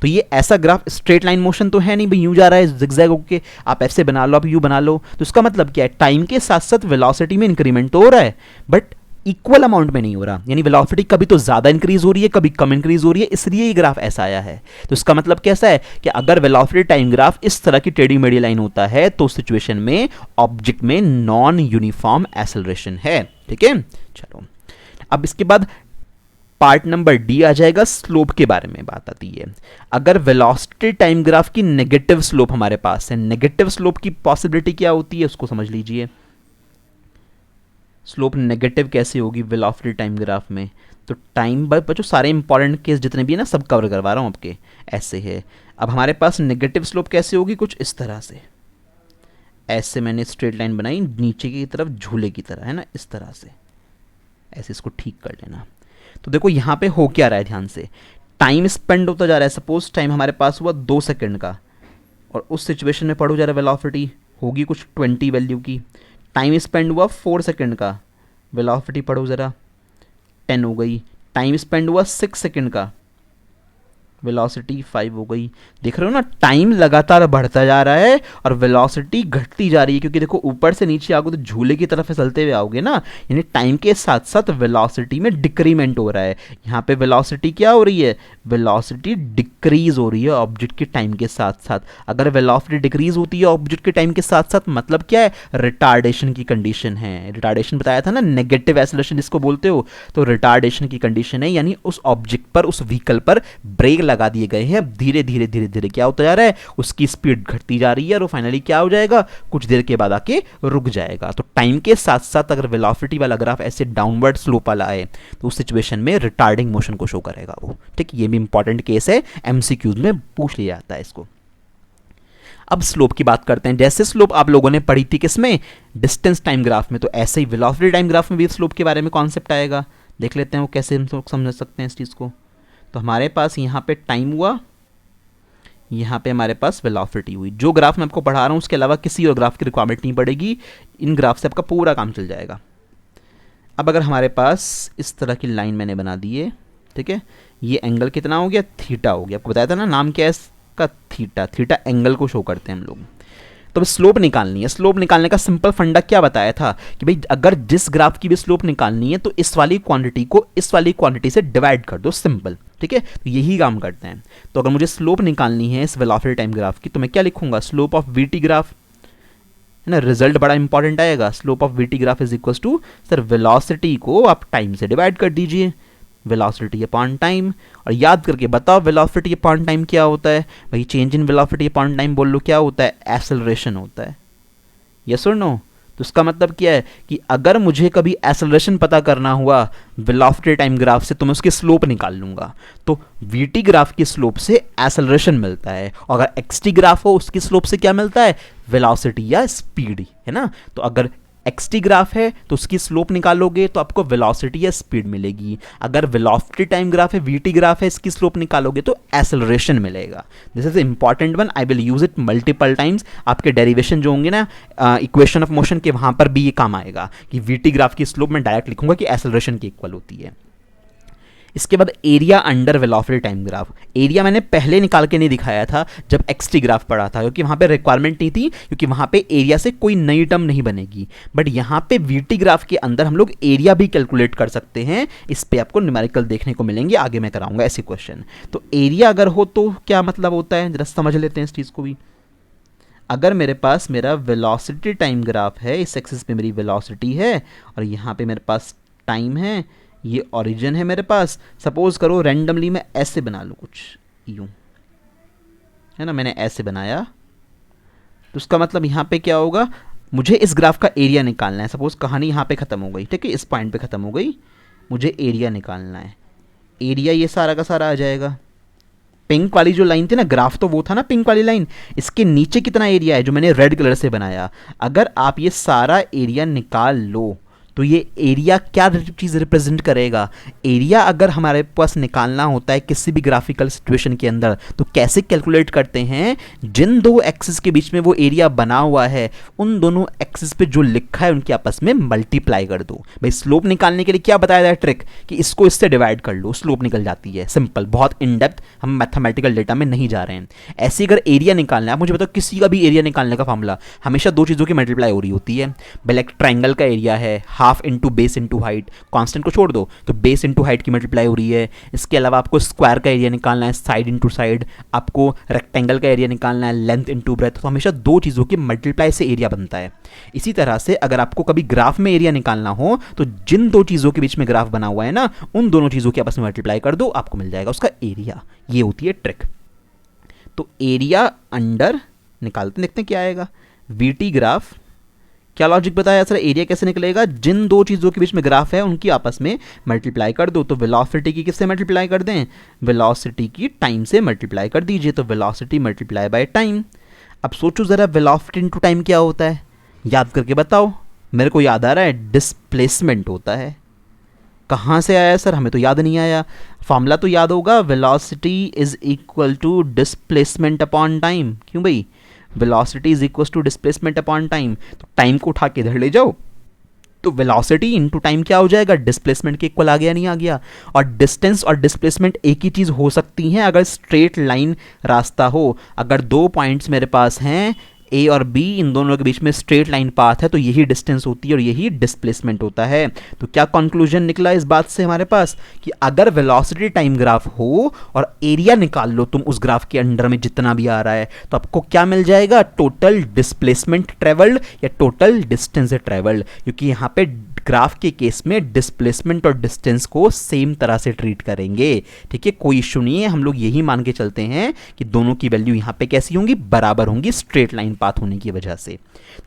तो ये ऐसा ग्राफ स्ट्रेट लाइन मोशन तो है नहीं भाई, यूं जा रहा है जिगजैग होके, आप ऐसे बना लो, आप यूं बना लो, तो इसका मतलब क्या है, टाइम के साथ साथ वेलोसिटी में इंक्रीमेंट तो हो रहा है बट इक्वल अमाउंट में नहीं हो रहा, यानी वेलोसिटी कभी तो ज़्यादा इंक्रीज हो रही है, कभी कम इंक्रीज हो रही है, इसलिए ये ग्राफ ऐसा आया है। तो इसका मतलब कैसा है कि अगर वेलोसिटी टाइम ग्राफ इस तरह की टेढ़ी मेढ़ी लाइन होता है तो उस सिचुएशन में ऑब्जेक्ट में नॉन यूनिफॉर्म एक्सेलरेशन है। ठीक है, चलो अब इसके बाद पार्ट नंबर डी आ जाएगा, स्लोप के बारे में बात आती है। अगर वेलोसिटी टाइम ग्राफ की नेगेटिव स्लोप हमारे पास है, नेगेटिव स्लोप की पॉसिबिलिटी क्या होती है उसको समझ लीजिए। स्लोप नेगेटिव कैसे होगी वेलोसिटी टाइम ग्राफ में, तो टाइम बच्चों सारे इंपॉर्टेंट केस जितने भी है ना सब कवर करवा रहा हूँ आपके, ऐसे है। अब हमारे पास नेगेटिव स्लोप कैसे होगी, कुछ इस तरह से, ऐसे मैंने स्ट्रेट लाइन बनाई नीचे की तरफ झूले की तरह, है ना, इस तरह से, ऐसे इसको ठीक कर लेना। तो देखो यहाँ पे हो क्या रहा है, ध्यान से टाइम स्पेंड होता जा रहा है, सपोज टाइम हमारे पास हुआ 2 सेकंड का, और उस सिचुएशन में पढ़ो जरा वेलोसिटी होगी कुछ 20 वैल्यू की, टाइम स्पेंड हुआ 4 सेकंड का, वेलोसिटी पढ़ो ज़रा 10 हो गई, टाइम स्पेंड हुआ 6 सेकंड का, वेलोसिटी 5 हो गई। देख रहे हो ना, टाइम लगातार बढ़ता जा रहा है और वेलोसिटी घटती जा रही है, क्योंकि देखो ऊपर से नीचे आओगे तो झूले की तरफ चलते हुए आओगे ना, यानी टाइम के साथ साथ वेलोसिटी में डिक्रीमेंट हो रहा है। यहाँ पे वेलोसिटी क्या हो रही है, वेलोसिटी डिक्रीज हो रही है ऑब्जेक्ट के टाइम के साथ साथ। अगर वेलोसिटी डिक्रीज होती है ऑब्जेक्ट के टाइम के साथ साथ, मतलब क्या है, रिटार्डेशन की कंडीशन है। रिटार्डेशन बताया था ना, नेगेटिव एक्सेलरेशन जिसको बोलते हो, तो रिटार्डेशन की कंडीशन है, यानी उस ऑब्जेक्ट पर, उस व्हीकल पर ब्रेक लगा दिए गए हैं। अब धीरे धीरे धीरे धीरे क्या होता जा रहा है, उसकी स्पीड घटती जा रही है और फाइनली क्या हो जाएगा, कुछ देर के बाद आके रुक जाएगा। तो टाइम के साथ साथ अगर वेलोसिटी वाला ग्राफ ऐसे डाउनवर्ड स्लोप वाला है तो उस सिचुएशन में रिटार्डिंग मोशन को शो करेगा वो। ठीक, ये भी इंपॉर्टेंट केस है, एमसीक्यूज में पूछ लिया जाता है इसको। अब स्लोप की बात करते हैं। जैसे स्लोप आप लोगों ने पढ़ी थी किसमें, डिस्टेंस टाइम ग्राफ में, तो ऐसे ही वेलोसिटी टाइम ग्राफ में भी स्लोप के बारे में कॉन्सेप्ट आएगा। देख लेते हैं वो कैसे हम लोग समझ सकते हैं इस चीज़ को। तो हमारे पास यहाँ पे टाइम हुआ, यहाँ पे हमारे पास वेलोसिटी हुई। जो ग्राफ मैं आपको पढ़ा रहा हूँ उसके अलावा किसी और ग्राफ की रिक्वायरमेंट नहीं पड़ेगी, इन ग्राफ से आपका पूरा काम चल जाएगा। अब अगर हमारे पास इस तरह की लाइन मैंने बना दी है, ठीक है, ये एंगल कितना हो गया, थीटा हो गया। आपको बताया था ना, नाम क्या है इसका, थीटा। थीटा एंगल को शो करते हैं हम लोग। तो स्लोप निकालनी है। स्लोप निकालने का सिंपल फंडा क्या बताया था कि भाई अगर जिस ग्राफ की भी स्लोप निकालनी है तो इस वाली क्वांटिटी को इस वाली क्वांटिटी से डिवाइड कर दो, सिंपल। ठीक है, तो यही काम करते हैं। तो अगर मुझे स्लोप निकालनी है इस वेलोसिटी टाइम ग्राफ की, तो मैं क्या लिखूंगा, स्लोप ऑफ वीटी ग्राफ, है ना, रिजल्ट बड़ा इंपॉर्टेंट आएगा। Slope of VT graph is equal to, sir velocity को आप टाइम से डिवाइड कर दीजिए, वेलोसिटी अपॉन टाइम। और याद करके बताओ वेलोसिटी अपॉन टाइम क्या होता है भाई, change in velocity upon time बोल लो क्या होता है, एक्सेलरेशन होता है। यस और नो? तो इसका मतलब क्या है कि अगर मुझे कभी एक्सेलरेशन पता करना हुआ वेलोसिटी टाइम ग्राफ से तो मैं उसकी स्लोप निकाल लूंगा। तो वीटी ग्राफ की स्लोप से एक्सेलरेशन मिलता है, और अगर एक्सटी ग्राफ हो उसकी स्लोप से क्या मिलता है, वेलोसिटी या स्पीड, है ना। तो अगर एक्सटी ग्राफ है तो उसकी स्लोप निकालोगे तो आपको वेलोसिटी या स्पीड मिलेगी। अगर वेलोसिटी टाइम ग्राफ है, वीटी ग्राफ है, इसकी स्लोप निकालोगे तो एक्सेलरेशन मिलेगा। This is important one, I will use it multiple times. आपके डेरिवेशन जो होंगे ना इक्वेशन ऑफ मोशन के, वहां पर भी ये काम आएगा कि वीटी ग्राफ की स्लोप मैं डायरेक्ट लिखूंगा कि एक्सेलरेशन की इक्वल होती है। इसके बाद area under velocity time graph. Area मैंने पहले निकाल के नहीं दिखाया था जब एक्सटी ग्राफ पढ़ा था, क्योंकि वहाँ पे रिक्वायरमेंट नहीं थी, क्योंकि वहाँ पे एरिया से कोई नई टर्म नहीं बनेगी। बट यहाँ पे वीटी ग्राफ के अंदर हम लोग एरिया भी कैलकुलेट कर सकते हैं। इस पे आपको न्यूमेरिकल देखने को मिलेंगे, आगे मैं कराऊंगा ऐसे क्वेश्चन। तो एरिया अगर हो तो क्या मतलब होता है, जरा समझ लेते हैं इस चीज़ को भी। अगर मेरे पास मेरा वेलोसिटी टाइम ग्राफ है, इस एक्सिस पे मेरी वेलोसिटी है और यहाँ पे मेरे पास टाइम है, ये ओरिजिन है मेरे पास। सपोज करो रैंडमली मैं ऐसे बना लूँ कुछ यूं, है ना, मैंने ऐसे बनाया, तो उसका मतलब यहाँ पे क्या होगा, मुझे इस ग्राफ का एरिया निकालना है। सपोज कहानी यहाँ पे ख़त्म हो गई, ठीक है, इस पॉइंट पे ख़त्म हो गई, मुझे एरिया निकालना है। एरिया ये सारा का सारा आ जाएगा, पिंक वाली जो लाइन थी ना, ग्राफ तो वो था ना पिंक वाली लाइन, इसके नीचे कितना एरिया है जो मैंने रेड कलर से बनाया, अगर आप ये सारा एरिया निकाल लो तो ये एरिया क्या चीज़ रिप्रेजेंट करेगा। एरिया अगर हमारे पास निकालना होता है किसी भी ग्राफिकल सिचुएशन के अंदर तो कैसे कैलकुलेट करते हैं, जिन दो एक्सिस के बीच में वो एरिया बना हुआ है उन दोनों एक्सिस पे जो लिखा है उनके आपस में मल्टीप्लाई कर दो। भाई स्लोप निकालने के लिए क्या बताया जाए ट्रिक, कि इसको इससे डिवाइड कर लो, स्लोप निकल जाती है, सिंपल, बहुत इन डेप्थ हम मैथमेटिकल डेटा में नहीं जा रहे हैं। ऐसे अगर एरिया निकालना है, आप मुझे बताओ किसी का भी एरिया निकालने का फॉर्मूला हमेशा दो चीज़ों की मल्टीप्लाई हो रही होती है। ब्लैक ट्राइंगल का एरिया है half into base into height, constant को छोड़ दो तो बेस इंटू हाइट की मल्टीप्लाई हो रही है। इसके अलावा आपको स्क्वायर का एरिया निकालना है साइड इंटू साइड, आपको रेक्टेंगल का एरिया निकालना है लेंथ इंटू ब्रेथ, तो हमेशा दो चीज़ों की मल्टीप्लाई से एरिया बनता है। इसी तरह से अगर आपको कभी ग्राफ में एरिया निकालना हो तो जिन दो चीज़ों के बीच में ग्राफ बना हुआ है ना, उन दोनों चीज़ों के आपस में मल्टीप्लाई कर दो, आपको मिल जाएगा उसका एरिया। ये होती है ट्रिक। तो एरिया अंडर निकालते देखते हैं क्या आएगा, वीटी ग्राफ। क्या लॉजिक बताया सर, एरिया कैसे निकलेगा, जिन दो चीज़ों के बीच में ग्राफ है उनकी आपस में मल्टीप्लाई कर दो। तो वेलोसिटी की किससे मल्टीप्लाई कर दें, वेलोसिटी की टाइम से मल्टीप्लाई कर दीजिए, तो वेलोसिटी मल्टीप्लाई बाय टाइम। अब सोचो ज़रा वेलोसिटी इनटू टाइम क्या होता है, याद करके बताओ। मेरे को याद आ रहा है डिस्प्लेसमेंट होता है। कहाँ से आया सर, हमें तो याद नहीं आया। फॉर्मूला तो याद होगा, velocity is equal to displacement upon time. क्यों भाई, velocity is equal to displacement upon time, तो टाइम को उठा के इधर ले जाओ तो वेलोसिटी इनटू टाइम क्या हो जाएगा, डिस्प्लेसमेंट के इक्वल आ गया नहीं आ गया। और डिस्टेंस और डिस्प्लेसमेंट एक ही चीज़ हो सकती हैं अगर स्ट्रेट लाइन रास्ता हो। अगर दो पॉइंट्स मेरे पास हैं ए और बी, इन दोनों के बीच में स्ट्रेट लाइन पाथ है तो यही डिस्टेंस होती है और यही डिस्प्लेसमेंट होता है। तो क्या कंक्लूजन निकला इस बात से हमारे पास, कि अगर वेलोसिटी टाइम ग्राफ हो और एरिया निकाल लो तुम उस ग्राफ के अंडर में जितना भी आ रहा है, तो आपको क्या मिल जाएगा, टोटल डिस्प्लेसमेंट ट्रेवल्ड या टोटल डिस्टेंस ट्रेवल्ड। क्योंकि यहाँ पे ग्राफ के केस में डिस्प्लेसमेंट और डिस्टेंस को सेम तरह से ट्रीट करेंगे। ठीक है, कोई इशू नहीं है, हम लोग यही मान के चलते हैं कि दोनों की वैल्यू यहाँ पे कैसी होंगी, बराबर होंगी, स्ट्रेट लाइन पाथ होने की वजह से।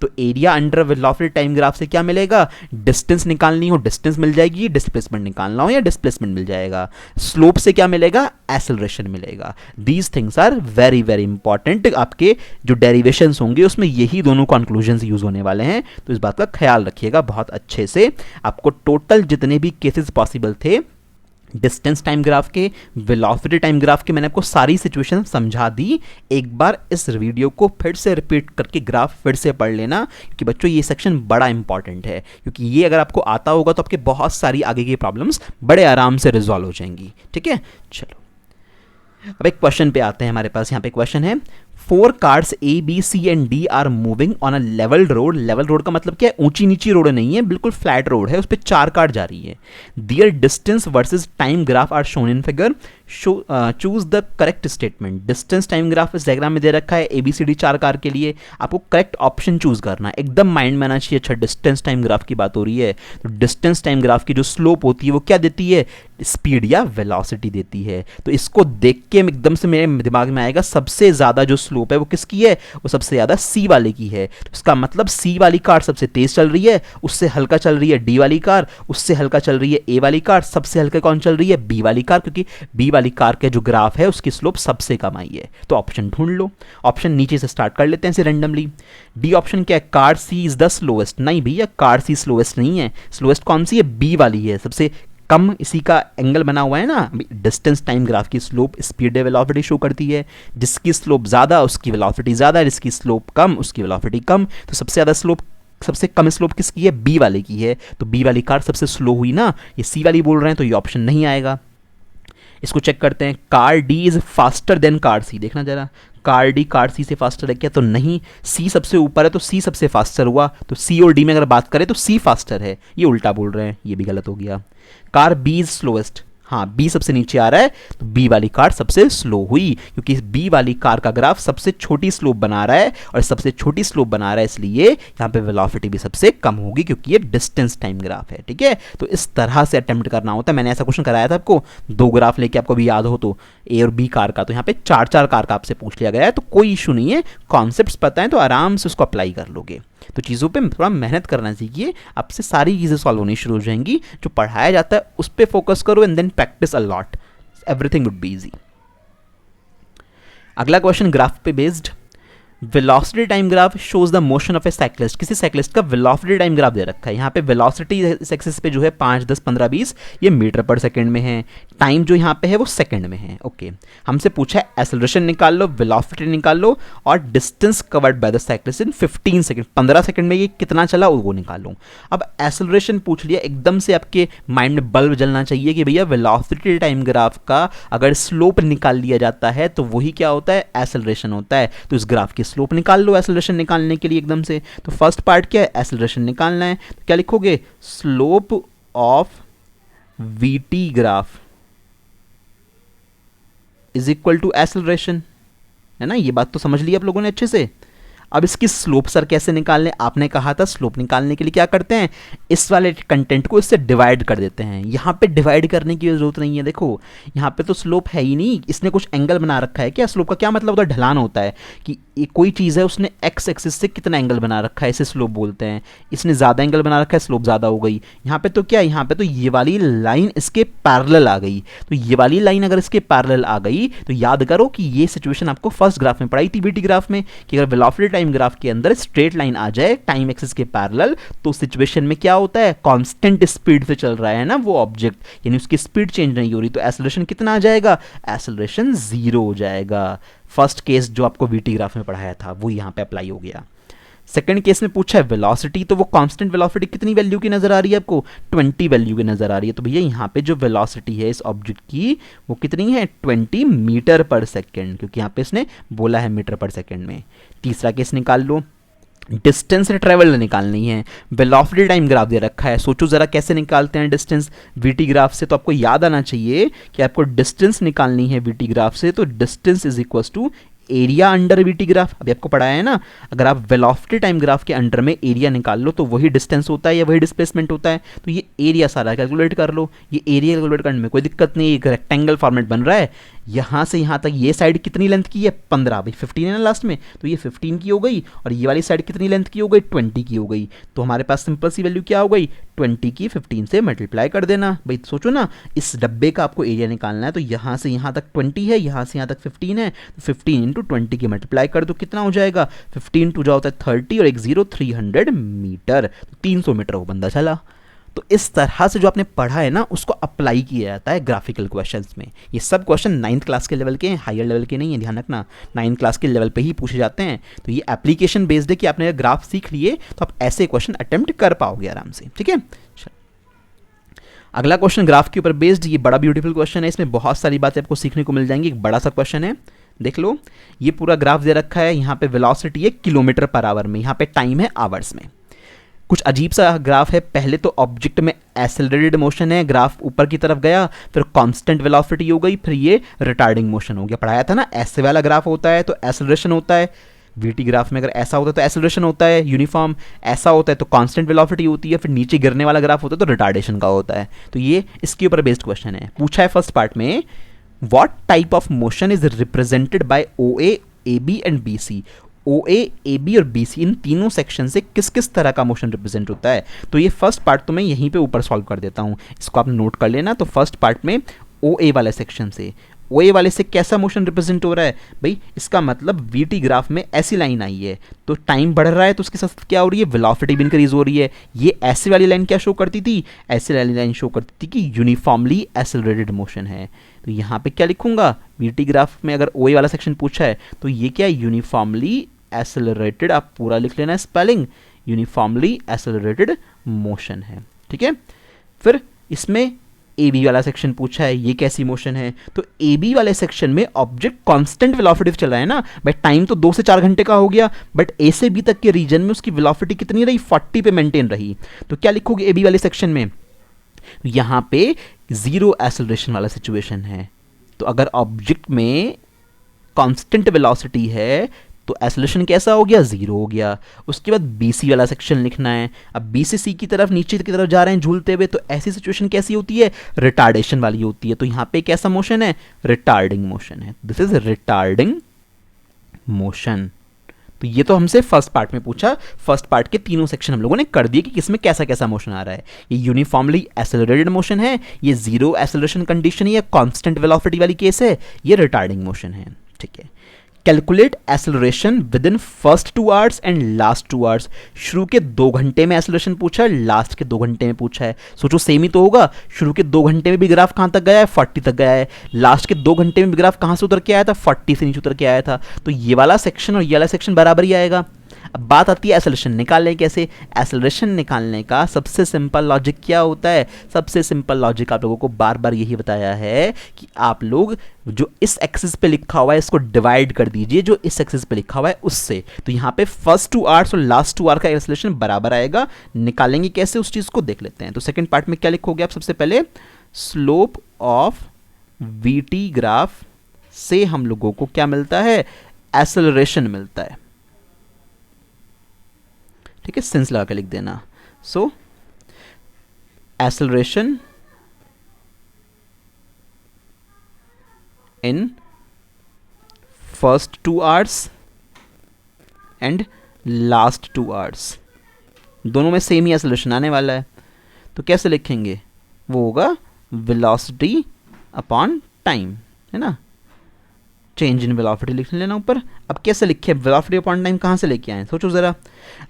तो area under velocity time graph से क्या मिलेगा, डिस्टेंस निकालनी हो डिस्टेंस मिल जाएगी, डिस्प्लेसमेंट निकालना हो या डिस्प्लेसमेंट मिल जाएगा। स्लोप से क्या मिलेगा, एक्सेलरेशन मिलेगा। These things are very very important. आपके जो डेरिवेशंस होंगे उसमें यही दोनों कंक्लूजन्स यूज होने वाले हैं, तो इस बात का ख्याल रखिएगा बहुत अच्छे से। आपको टोटल जितने भी केसेस पॉसिबल थे डिस्टेंस टाइम ग्राफ के, वेलोसिटी टाइम ग्राफ के, मैंने आपको सारी सिचुएशन समझा दी। एक बार इस वीडियो को फिर से रिपीट करके ग्राफ फिर से पढ़ लेना, क्योंकि बच्चों ये सेक्शन बड़ा इंपॉर्टेंट है, क्योंकि ये अगर आपको आता होगा तो आपके बहुत सारी आगे की प्रॉब्लम्स बड़े आराम से रिजॉल्व हो जाएंगी। ठीक है, चलो अब एक क्वेश्चन पे आते हैं। हमारे पास यहाँ पे क्वेश्चन है, 4 cars A, B, C and D are moving on a level road. Level road का मतलब क्या है, ऊंची नीची रोड नहीं है, बिल्कुल फ्लैट रोड है, उस पर 4 कार जा रही है। Their distance versus time graph are shown in figure, choose the correct statement. Distance time graph इस डायग्राम में दे रखा है ABCD 4 कार के लिए, आपको करेक्ट ऑप्शन चूज करना है। एकदम माइंड में आना चाहिए, अच्छा डिस्टेंस टाइम ग्राफ की बात हो रही है तो डिस्टेंस टाइम ग्राफ की जो स्लोप होती है वो क्या देती है, स्पीड या वेलोसिटी देती है। तो इसको देख के एकदम से मेरे दिमाग में आएगा सबसे ज्यादा जो स्लोप है वो किसकी है, वो सबसे ज्यादा सी वाले की है। तो इसका मतलब सी वाली कार सबसे तेज चल रही है, उससे हल्का चल रही है डी वाली कार, उससे हल्का चल रही है ए वाली कार, सबसे हल्का कौन चल रही है, बी वाली कार, क्योंकि बी वाली कार का जो ग्राफ है उसकी स्लोप सबसे कम आई है। तो ऑप्शन ढूंढ लो, ऑप्शन नीचे से स्टार्ट कर लेते हैं इसे रैंडमली। डी ऑप्शन क्या है, car C is the slowest. नहीं भैया, कार सी स्लोएस्ट नहीं है, स्लोएस्ट कौन सी है, बी वाली है, सबसे कम इसी का एंगल बना हुआ है ना। डिस्टेंस टाइम ग्राफ की स्लोप स्पीड वेलोसिटी शो करती है, जिसकी स्लोप ज़्यादा उसकी वेलोसिटी ज़्यादा, जिसकी स्लोप कम उसकी वेलोसिटी कम। तो सबसे ज़्यादा स्लोप, सबसे कम स्लोप किसकी है, बी वाले की है, तो बी वाली कार सबसे स्लो हुई ना। ये सी वाली बोल रहे हैं तो ये ऑप्शन नहीं आएगा। इसको चेक करते हैं, car D is faster than car C. देखना जरा, कार डी कार सी से फास्टर है क्या, तो नहीं। सी सबसे ऊपर है तो सी सबसे फास्टर हुआ, तो सी और डी में अगर बात करें तो सी फास्टर है, ये उल्टा बोल रहे हैं, ये भी गलत हो गया। कार बी इज स्लोएस्ट, हाँ बी सबसे नीचे आ रहा है तो बी वाली कार सबसे स्लो हुई, क्योंकि बी वाली कार का ग्राफ सबसे छोटी स्लोप बना रहा है, और सबसे छोटी स्लोप बना रहा है इसलिए यहाँ पे वेलोसिटी भी सबसे कम होगी, क्योंकि ये डिस्टेंस टाइम ग्राफ है। ठीक है, तो इस तरह से अटेम्प्ट करना होता है। मैंने ऐसा क्वेश्चन कराया था आपको, 2 ग्राफ लेके आपको भी याद हो तो, ए और बी कार का, तो यहाँ पे 4-4 कार का आपसे पूछ लिया गया है, तो कोई इशू नहीं है, कॉन्सेप्ट्स पता है तो आराम से उसको अप्लाई कर लोगे। तो चीज़ों पे थोड़ा मेहनत करना सीखिए, आपसे सारी चीज़ें सॉल्व होनी शुरू हो जाएंगी। जो पढ़ाया जाता है उस पर फोकस करो and then practice a lot, everything would be easy. अगला क्वेश्चन ग्राफ पे based, velocity time graph shows the motion of a cyclist. किसी साइक्लिस्ट का वेलोसिटी टाइम ग्राफ दे रखा है, यहाँ पे वेलोसिटी एक्सिस पे जो है 5, 10, 15, 20 ये मीटर पर सेकंड में है, टाइम जो यहाँ पे है वो सेकंड में है। ओके, हमसे पूछा है एक्सेलरेशन निकाल लो, वेलोसिटी निकाल लो और distance covered by the cyclist in 15 second, 15 second में ये कितना चला वो निकालो। अब एक्सेलरेशन पूछ लिया, एकदम से आपके माइंड में बल्ब जलना चाहिए कि भैया वेलोसिटी टाइम ग्राफ का अगर स्लोप निकाल लिया जाता है तो वही क्या होता है, एक्सेलरेशन होता है। तो इस ग्राफ की स्लोप निकाल लो एक्सेलरेशन निकालने के लिए एकदम से। तो फर्स्ट पार्ट क्या है, एक्सेलरेशन निकालना है, तो क्या लिखोगे, slope of VT graph is equal to acceleration, है ना। ये बात तो समझ ली आप लोगों ने अच्छे से। अब इसकी स्लोप सर कैसे निकालने, आपने कहा था स्लोप निकालने के लिए क्या करते हैं, इस वाले कंटेंट को इससे डिवाइड कर देते हैं। यहाँ पे डिवाइड करने की जरूरत नहीं है, देखो यहाँ पे तो स्लोप है ही नहीं, इसने कुछ एंगल बना रखा है। क्या स्लोप का क्या मतलब होता है, ढलान होता है कि ये कोई चीज़ है उसने एक्स एक्सिस से कितना एंगल बना रखा है, इसे स्लोप बोलते हैं। इसने ज़्यादा एंगल बना रखा है, स्लोप ज़्यादा हो गई। यहाँ पे तो क्या, यहाँ पे तो ये वाली लाइन इसके पैरेलल आ गई, तो ये वाली लाइन अगर इसके पैरेलल आ गई तो याद करो कि ये सिचुएशन आपको फर्स्ट ग्राफ में पढ़ाई थी, वीटी ग्राफ में, कि अगर वेलोसिटी टाइम ग्राफ के अंदर स्ट्रेट लाइन आ जाए टाइम एक्सिस के पैरेलल तो सिचुएशन में क्या होता है, कांस्टेंट स्पीड से चल रहा है ना वो ऑब्जेक्ट, यानी उसकी स्पीड चेंज नहीं हो रही, तो एक्सेलरेशन कितना आ जाएगा, एक्सेलरेशन 0 हो जाएगा। फर्स्ट केस जो आपको वीटी ग्राफ में पढ़ाया था वो यहाँ पे अप्लाई हो गया। सेकंड केस में पूछा है वेलोसिटी, तो वो कांस्टेंट वेलोसिटी कितनी वैल्यू की नजर आ रही है आपको, 20 वैल्यू की नजर आ रही है। तो भैया यहाँ पे जो वेलोसिटी है इस ऑब्जेक्ट की वो कितनी है, 20 मीटर पर सेकेंड, क्योंकि यहाँ पे इसने बोला है मीटर पर सेकेंड में। तीसरा केस निकाल लो, डिस्टेंस ट्रेवल निकालनी है, वेलोसिटी टाइम ग्राफ दे रखा है। सोचो जरा कैसे निकालते हैं डिस्टेंस वीटी ग्राफ से, तो आपको याद आना चाहिए कि आपको डिस्टेंस निकालनी है वीटी ग्राफ से, तो distance is equal to area under VT graph. अभी आपको पढ़ाया है ना, अगर आप वेलोसिटी टाइम ग्राफ के अंडर में एरिया निकाल लो तो वही डिस्टेंस होता है या वही डिस्प्लेसमेंट होता है। तो ये एरिया सारा कैलकुलेट कर लो, ये एरिया कैलकुलेट करने में कोई दिक्कत नहीं है। एक रेक्टेंगल फॉर्मेट बन रहा है, यहाँ से यहाँ तक ये साइड कितनी लेंथ की है, 15, भाई 15 है ना लास्ट में, तो ये 15 की हो गई, और ये वाली साइड कितनी लेंथ की हो गई, 20 की हो गई। तो हमारे पास सिंपल सी वैल्यू क्या हो गई, 20 की 15 से मल्टीप्लाई कर देना। भाई सोचो ना, इस डब्बे का आपको एरिया निकालना है, तो यहाँ से यहाँ तक 20 है, यहाँ से यहाँ तक 15 है, तो 15 इंटू 20 की मल्टीप्लाई कर दो, कितना हो जाएगा, 15 टू जाओ होता है 30 और 1 0 300 मीटर, 300 मीटर वो बंदा चला। तो इस तरह से जो आपने पढ़ा है ना उसको अप्लाई किया जाता है ग्राफिकल क्वेश्चंस में। ये सब क्वेश्चन 9th क्लास के लेवल के हैं, हायर लेवल के नहीं है, ध्यान रखना 9th क्लास के लेवल पे ही पूछे जाते हैं। तो ये एप्लीकेशन बेस्ड है कि आपने अगर ग्राफ सीख लिए तो आप ऐसे क्वेश्चन अटेम्प्ट कर पाओगे आराम से, ठीक है। अगला क्वेश्चन ग्राफ के ऊपर बेस्ड, ये बड़ा ब्यूटीफुल क्वेश्चन है, इसमें बहुत सारी बातें आपको सीखने को मिल जाएंगी। एक बड़ा सा क्वेश्चन है, देख लो, ये पूरा ग्राफ दे रखा है, यहाँ पे वेलोसिटी है किलोमीटर पर आवर में, यहाँ पे टाइम है आवर्स में। कुछ अजीब सा ग्राफ है, पहले तो ऑब्जेक्ट में एक्सेलरेटेड मोशन है, ग्राफ ऊपर की तरफ गया, फिर कांस्टेंट वेलोसिटी हो गई, फिर ये रिटार्डिंग मोशन हो गया। पढ़ाया था ना, ऐसे वाला ग्राफ होता है तो एक्सेलरेशन होता है, वीटी ग्राफ में अगर ऐसा होता है तो एक्सेलरेशन होता है यूनिफॉर्म, ऐसा होता है तो कांस्टेंट वेलोसिटी होती है, फिर नीचे गिरने वाला ग्राफ होता है तो रिटार्डेशन का होता है। तो ये इसके ऊपर बेस्ड क्वेश्चन है। पूछा है फर्स्ट पार्ट में, what type of motion is represented by OA, AB and BC। OA, AB और BC इन तीनों सेक्शन से किस किस तरह का मोशन रिप्रेजेंट होता है। तो ये फर्स्ट पार्ट तो मैं यहीं पे ऊपर सॉल्व कर देता हूँ, इसको आप नोट कर लेना। तो फर्स्ट पार्ट में OA वाले सेक्शन से, OA वाले से कैसा मोशन रिप्रेजेंट हो रहा है भाई, इसका मतलब VT ग्राफ में ऐसी लाइन आई है तो टाइम बढ़ रहा है तो उसके साथ क्या हो रही है, वेलोसिटी भी इंक्रीज हो रही है। ये ऐसी वाली लाइन क्या शो करती थी, ऐसी वाली लाइन शो करती थी कि यूनिफॉर्मली एक्सेलरेटेड मोशन है। तो यहाँ पे क्या लिखूंगा, VT ग्राफ में अगर OA वाला सेक्शन पूछा है तो ये क्या है, यूनिफॉर्मली एक्सेलरेटेड, आप पूरा लिख लेना स्पेलिंग, यूनिफॉर्मली एक्सेलरेटेड मोशन है, ठीक है। फिर इसमें AB वाला सेक्शन पूछा है, ये कैसी मोशन है, तो AB वाले सेक्शन में ऑब्जेक्ट कांस्टेंट वेलोसिटी चल रहा है ना, बट टाइम तो 2 से 4 घंटे का हो गया, बट A से B तक के रीजन में उसकी वेलोसिटी कितनी रही, 40 पे मेंटेन रही। तो क्या लिखोगे AB वाले सेक्शन में, यहाँ पे 0 एक्सेलरेशन वाला सिचुएशन है। तो अगर ऑब्जेक्ट में कांस्टेंट वेलोसिटी है तो एक्सेलरेशन कैसा हो गया, 0 हो गया। उसके बाद BC वाला सेक्शन लिखना है। अब B से C की तरफ नीचे की तरफ जा रहे हैं झूलते हुए, तो ऐसी सिचुएशन कैसी होती है, रिटार्डेशन वाली होती है। तो यहाँ पे कैसा मोशन है, रिटार्डिंग मोशन है, दिस इज रिटार्डिंग मोशन। तो ये तो हमसे फर्स्ट पार्ट में पूछा, फर्स्ट पार्ट के तीनों सेक्शन हम लोगों ने कर दिए कि किसमें कैसा कैसा मोशन आ रहा है। ये यूनिफॉर्मली एक्सेलरेटेड मोशन है, ये 0 एक्सेलरेशन कंडीशन है, कांस्टेंट वेलोसिटी वाली केस है, ये रिटार्डिंग मोशन है, ठीक है। Calculate acceleration with in first 2 hours and last 2 hours. शुरू के 2 घंटे में एसेलरेशन पूछा है, लास्ट के 2 घंटे में पूछा है। सोचो सेम ही तो होगा, शुरू के 2 घंटे में भी ग्राफ कहाँ तक गया है, 40 तक गया है। लास्ट के 2 घंटे में भी ग्राफ कहाँ से उतर के आया था, 40 से नीचे उतर के आया था। तो ये वाला सेक्शन और ये वाला सेक्शन बराबर ही आएगा। अब बात आती है एसेलरेशन निकालने कैसे। एसेलरेशन निकालने का सबसे सिंपल लॉजिक क्या होता है, सबसे सिंपल लॉजिक आप लोगों को बार बार यही बताया है कि आप लोग जो इस एक्सिस पे लिखा हुआ है इसको डिवाइड कर दीजिए जो इस एक्सिस पे लिखा हुआ है उससे। तो यहाँ पे फर्स्ट 2 आवर्स और लास्ट 2 आवर का एसेलरेशन बराबर आएगा। निकालेंगे कैसे उस चीज़ को देख लेते हैं। तो सेकेंड पार्ट में क्या लिखोगे आप, सबसे पहले स्लोप ऑफ वीटी ग्राफ से हम लोगों को क्या मिलता है, एसेलरेशन मिलता है। ठीक है, सेंस लगा के लिख देना। So acceleration in first 2 hours and last 2 hours, दोनों में सेम ही एसेलरेशन आने वाला है। तो कैसे लिखेंगे, वो होगा वेलोसिटी अपॉन टाइम, है ना, चेंज इन वेलोसिटी लिख लेना ऊपर। अब कैसे लिखे, वेलोसिटी अपॉन टाइम कहाँ से लेके आए, सोचो ज़रा।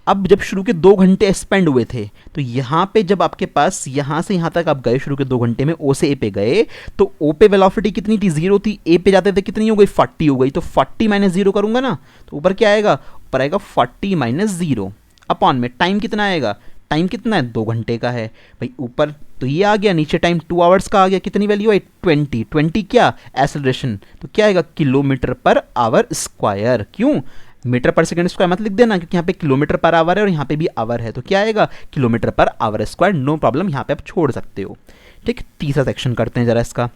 अब जब शुरू के 2 घंटे स्पेंड हुए थे तो यहाँ पे जब आपके पास यहाँ से यहाँ तक आप गए शुरू के 2 घंटे में, ओ से ए पे गए, तो ओ पे वेलोसिटी कितनी थी, 0 थी। ए पे जाते थे कितनी हो गई, 40 हो गई। तो 40 माइनस 0 करूँगा ना तो ऊपर क्या आएगा, ऊपर आएगा 40 माइनस 0 अपॉन में टाइम कितना आएगा, टाइम कितना है, 2 घंटे का है भाई। ऊपर तो ये आ गया, नीचे टाइम 2 आवर्स का आ गया। कितनी वैल्यू है, 20। 20 क्या, एसेलरेशन। तो क्या आएगा, किलोमीटर पर आवर स्क्वायर। क्यों, मीटर पर सेकंड स्क्वायर मत लिख देना क्योंकि यहाँ पे किलोमीटर पर आवर है और यहाँ पे भी आवर है। तो क्या आएगा, kilometre per hour square. No problem, यहाँ पे आप छोड़ सकते हो। ठीक, तीसरा सेक्शन करते हैं जरा इसका।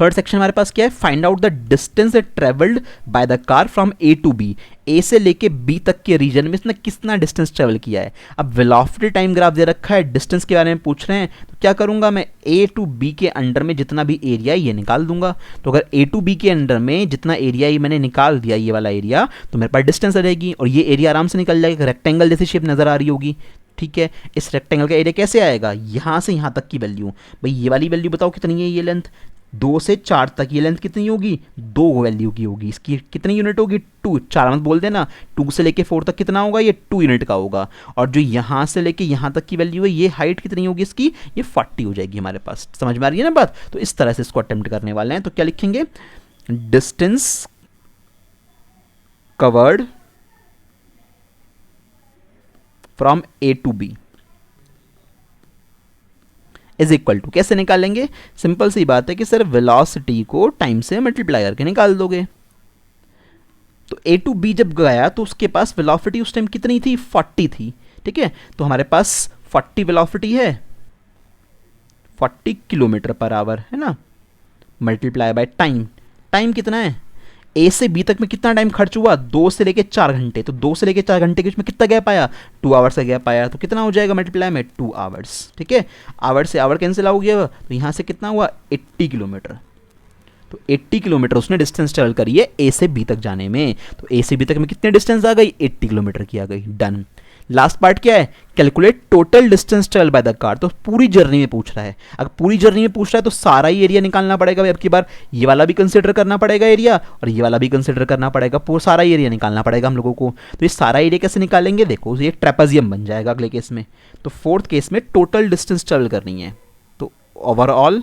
थर्ड सेक्शन हमारे पास क्या है, find out the distance travelled by the car from A to B. A से लेके बी तक के रीजन में इसने कितना डिस्टेंस ट्रेवल किया है। अब वेलोसिटी टाइम ग्राफ दे रखा है, डिस्टेंस के बारे में पूछ रहे हैं, तो क्या करूंगा मैं, ए टू बी के अंडर में जितना भी एरिया है ये निकाल दूंगा। तो अगर ए टू बी के अंडर में जितना एरिया ये मैंने निकाल दिया, ये वाला एरिया, तो मेरे पास डिस्टेंस रहेगी और ये एरिया आराम से निकल जाएगा। रेक्टेंगल जैसी शेप नजर आ रही होगी। ठीक है, इस रेक्टेंगल का एरिया कैसे आएगा, यहाँ से यहाँ तक की वैल्यू। भाई ये वाली वैल्यू बताओ कितनी है, ये लेंथ 2 से 4 तक, ये लेंथ कितनी होगी, 2 वैल्यू की होगी। इसकी कितनी यूनिट होगी, 2। 4 मत बोल देना, 2 से लेके 4 तक कितना होगा, ये 2 यूनिट का होगा। और जो यहाँ से लेके यहाँ तक की वैल्यू है, ये हाइट कितनी होगी इसकी, ये 40 हो जाएगी हमारे पास। समझ में आ रही है ना बात। तो इस तरह से इसको अटेम्प्ट करने वाले हैं। तो क्या लिखेंगे, distance covered from A to B is equal to, कैसे निकालेंगे, सिंपल सी बात है कि सर वेलोसिटी को टाइम से मल्टीप्लाई करके निकाल दोगे। तो ए टू बी जब गया तो उसके पास वेलोसिटी उस टाइम कितनी थी, 40 थी। ठीक है, तो हमारे पास 40 वेलोसिटी है, 40 किलोमीटर पर आवर, है ना, मल्टीप्लाई बाय टाइम। टाइम कितना है, ए से बी तक में कितना टाइम खर्च हुआ, 2 से लेके 4 घंटे। तो 2 से लेके 4 घंटे के बीच में कितना गैप आया, 2 आवर्स का गैप आया। तो कितना हो जाएगा मल्टीप्लाई में, 2 आवर्स। ठीक है, आवर से आवर कैंसिल हो गया, तो यहाँ से कितना हुआ, 80 किलोमीटर। तो 80 किलोमीटर उसने डिस्टेंस ट्रेवल करी है ए से बी तक जाने में। तो ए से बी तक में कितने डिस्टेंस आ गई, 80 किलोमीटर की आ गई। डन। लास्ट पार्ट क्या है, calculate total distance travel by the car. तो पूरी जर्नी में पूछ रहा है। अगर पूरी जर्नी में पूछ रहा है तो सारा ही एरिया निकालना पड़ेगा। अब की बार ये वाला भी कंसिडर करना पड़ेगा एरिया और ये वाला भी कंसिडर करना पड़ेगा, पूरा सारा एरिया निकालना पड़ेगा हम लोगों को। तो ये सारा एरिया कैसे निकालेंगे, देखो ये ट्रेपेजियम बन जाएगा अगले केस में। तो फोर्थ केस में टोटल डिस्टेंस ट्रेवल करनी है। तो overall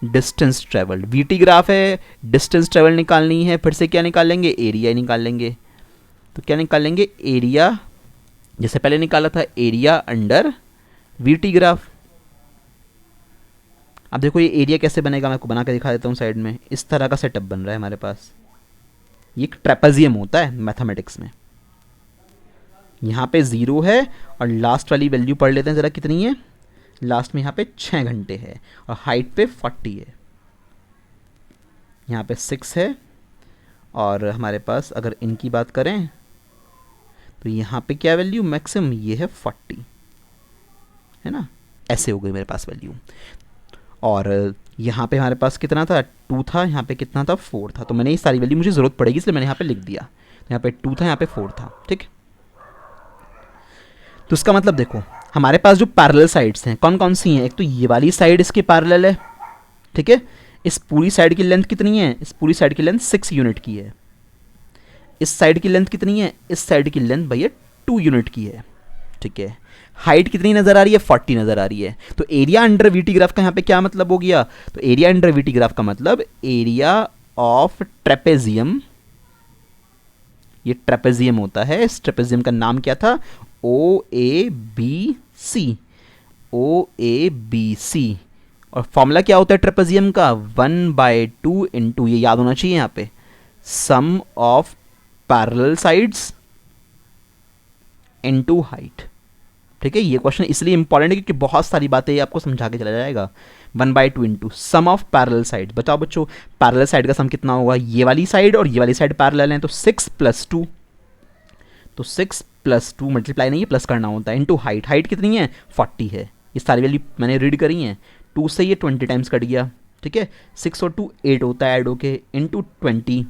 distance travelled, VT graph है, डिस्टेंस ट्रेवल निकालनी है, फिर से क्या निकालेंगे, एरिया निकालेंगे। तो क्या निकालेंगे, एरिया, जैसे पहले निकाला था एरिया अंडर वीटी ग्राफ। अब देखो ये एरिया कैसे बनेगा, मैं आपको बना के दिखा देता हूँ साइड में। इस तरह का सेटअप बन रहा है हमारे पास। ये एक ट्रेपेजियम होता है मैथमेटिक्स में। यहाँ पे 0 है और लास्ट वाली वैल्यू पढ़ लेते हैं ज़रा कितनी है, लास्ट में यहाँ पे 6 घंटे है और हाइट पे 40 है। यहाँ पे 6 है और हमारे पास अगर इनकी बात करें तो यहाँ पे क्या वैल्यू मैक्सिमम, ये है 40, है ना, ऐसे हो गई मेरे पास वैल्यू। और यहाँ पे हमारे पास कितना था, 2 था, यहाँ पे कितना था, 4 था। तो मैंने ये सारी वैल्यू मुझे ज़रूरत पड़ेगी इसलिए मैंने यहाँ पे लिख दिया। तो यहाँ पे 2 था, यहाँ पे 4 था। ठीक, तो इसका मतलब देखो हमारे पास जो पैरेलल साइड्स हैं कौन कौन सी हैं, एक तो ये वाली साइड इसके पैरेलल है। ठीक है, इस पूरी साइड की लेंथ कितनी है, इस पूरी साइड की लेंथ 6 यूनिट की है। इस साइड की लेंथ कितनी है, इस साइड की लेंथ भैया 2 यूनिट की है, ठीक है। हाइट कितनी नज़र आ रही है, 40 नज़र आ रही है। तो एरिया अंडर वीटी ग्राफ का यहाँ पे क्या मतलब हो गया, तो एरिया अंडर वीटी ग्राफ का मतलब एरिया ऑफ ट्रेपेजियम, ये ट्रेपेजियम होता है, इस ट्रेपेजियम का नाम क्या था, ओ A B C, O A B C. और फॉर्मूला क्या होता है ट्रेपेजियम का, 1/2 इंटू, ये याद होना चाहिए यहाँ पे, sum of parallel sides into height, ठीक है। ये क्वेश्चन इसलिए इंपॉर्टेंट है क्योंकि बहुत सारी बातें आपको समझा के चला जाएगा। 1/2 into sum of parallel side, बताओ बच्चों पैरेलल साइड का सम कितना होगा, ये वाली साइड और ये वाली साइड पैरेलल है, तो 6 + 2, तो 6 + 2 मल्टीप्लाई नहीं है, प्लस करना होता है, इंटू हाइट, हाइट कितनी है 40 है, ये सारी वैल्यू मैंने रीड करी हैं। 2 से ये 20 टाइम्स कट गया, ठीक है, 6 और 2 8 होता है ऐड होके, इंटू 20,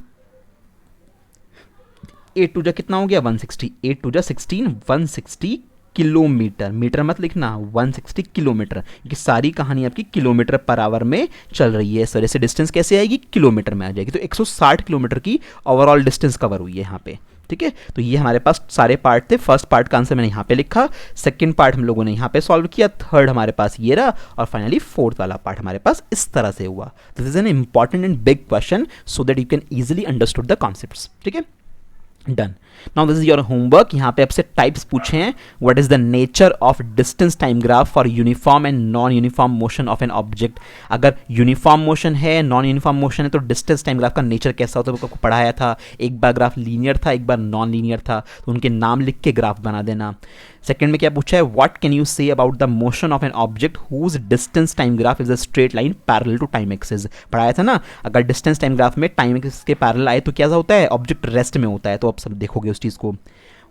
8 2 कितना हो गया 160, 8 2 16, 160 किलोमीटर, मीटर मत लिखना, 160 किलोमीटर, क्योंकि सारी कहानी आपकी किलोमीटर पर आवर में चल रही है, इस वजह से डिस्टेंस कैसे आएगी, किलोमीटर में आ जाएगी। तो 160 किलोमीटर की ओवरऑल डिस्टेंस कवर हुई है यहाँ पे, ठीक है। तो ये हमारे पास सारे पार्ट थे, फर्स्ट पार्ट का आंसर मैंने यहाँ पे लिखा, सेकंड पार्ट हम लोगों ने यहाँ पे सॉल्व किया, थर्ड हमारे पास ये रहा, और फाइनली फोर्थ वाला पार्ट हमारे पास इस तरह से हुआ। This is an important and big question so that you can easily understood the concepts, ठीक है। Done. Now this is your homework. यहाँ पे आपसे टाइप्स पूछे हैं, what is the nature of distance time graph for uniform and non uniform motion of an object. अगर uniform motion है, non uniform motion है, तो डिस्टेंस टाइम ग्राफ का नेचर कैसा होता है वो आपको पढ़ाया था। एक बार ग्राफ लीनियर था, एक बार नॉन लीनियर था, तो उनके नाम लिख के ग्राफ बना देना। सेकंड में क्या पूछा है, what can you say about the motion of an object whose distance time graph is a straight line parallel to time axis. पढ़ाया था ना, अगर डिस्टेंस टाइम ग्राफ में टाइम एक्सिस के पैरेलल आए तो क्या होता है, ऑब्जेक्ट रेस्ट में होता है। तो आप सब देखोगे उस चीज़ को।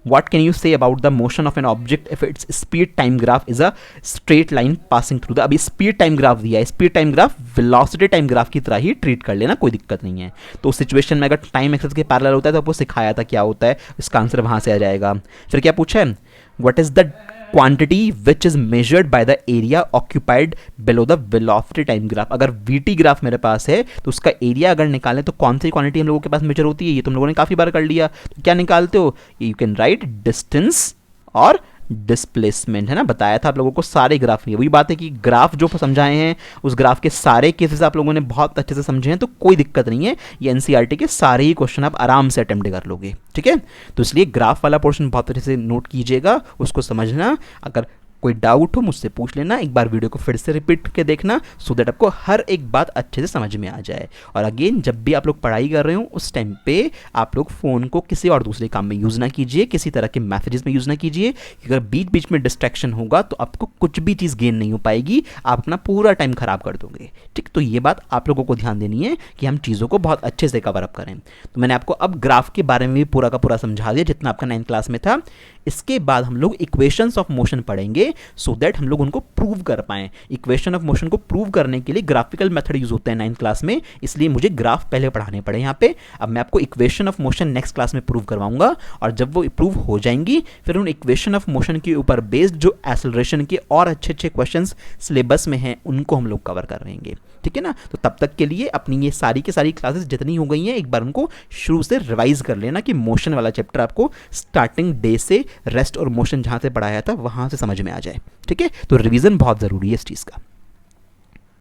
What can you say about the motion of an object if its speed time graph is a straight line passing through the, अभी स्पीड टाइम ग्राफ दिया है, speed time graph velocity time graph की तरह ही treat कर लेना, कोई दिक्कत नहीं है। तो उस सिचुएशन में अगर टाइम एक्सिस के पैरेलल होता है तो आपको सिखाया था क्या होता है, इसका आंसर वहां से आ जाएगा। फिर क्या पूछा है, what is the quantity which is measured by the area occupied below the velocity time graph. अगर वीटी ग्राफ मेरे पास है तो उसका एरिया अगर निकालें तो कौन सी क्वांटिटी हम लोगों के पास मेजर होती है, ये तुम लोगों ने काफ़ी बार कर लिया। तो क्या निकालते हो, यू कैन राइट डिस्टेंस और डिस्प्लेसमेंट, है ना, बताया था आप लोगों को सारे ग्राफ में। वही बात है कि ग्राफ जो समझाए हैं उस ग्राफ के सारे केसेस आप लोगों ने बहुत अच्छे से समझे हैं, तो कोई दिक्कत नहीं है, ये एनसीईआरटी के सारे ही क्वेश्चन आप आराम से अटेम्प्ट कर लोगे, ठीक है। तो इसलिए ग्राफ वाला पोर्शन बहुत अच्छे से नोट कीजिएगा, उसको समझना। अगर कोई डाउट हो मुझसे पूछ लेना, एक बार वीडियो को फिर से रिपीट करके देखना, सो दैट आपको हर एक बात अच्छे से समझ में आ जाए। और अगेन, जब भी आप लोग पढ़ाई कर रहे हो उस टाइम पे आप लोग फ़ोन को किसी और दूसरे काम में यूज़ ना कीजिए, किसी तरह के मैसेजेस में यूज़ ना कीजिए। अगर बीच बीच में डिस्ट्रैक्शन होगा तो आपको कुछ भी चीज़ गेन नहीं हो पाएगी, आप अपना पूरा टाइम खराब कर दोगे, ठीक। तो ये बात आप लोगों को ध्यान देनी है कि हम चीज़ों को बहुत अच्छे से कवर अप करें। तो मैंने आपको अब ग्राफ के बारे में भी पूरा का पूरा समझा दिया जितना आपका 9th क्लास में था। इसके बाद हम लोग इक्वेशंस ऑफ मोशन पढ़ेंगे, सो दैट हम लोग उनको प्रूव कर पाएं। इक्वेशन ऑफ मोशन को प्रूव करने के लिए ग्राफिकल मेथड यूज होते हैं 9th क्लास में, इसलिए मुझे ग्राफ पहले पढ़ाने पड़े यहाँ पे। अब मैं आपको equation of motion next class में प्रूव करवाऊंगा, और जब वो प्रूव हो जाएंगी फिर उन इक्वेशन ऑफ मोशन के ऊपर बेस्ड जो एक्सेलरेशन के और अच्छे अच्छे क्वेश्चंस सिलेबस में हैं उनको हम लोग कवर कर रहेंगे, ठीक है ना। तो तब तक के लिए अपनी ये सारी की सारी क्लासेस जितनी हो गई हैं एक बार उनको शुरू से रिवाइज कर लेना कि मोशन वाला चैप्टर आपको स्टार्टिंग डे से रेस्ट और मोशन जहाँ से पढ़ाया था वहाँ से समझ में आ जाए, ठीक है। तो रिवीजन बहुत ज़रूरी है इस चीज़ का।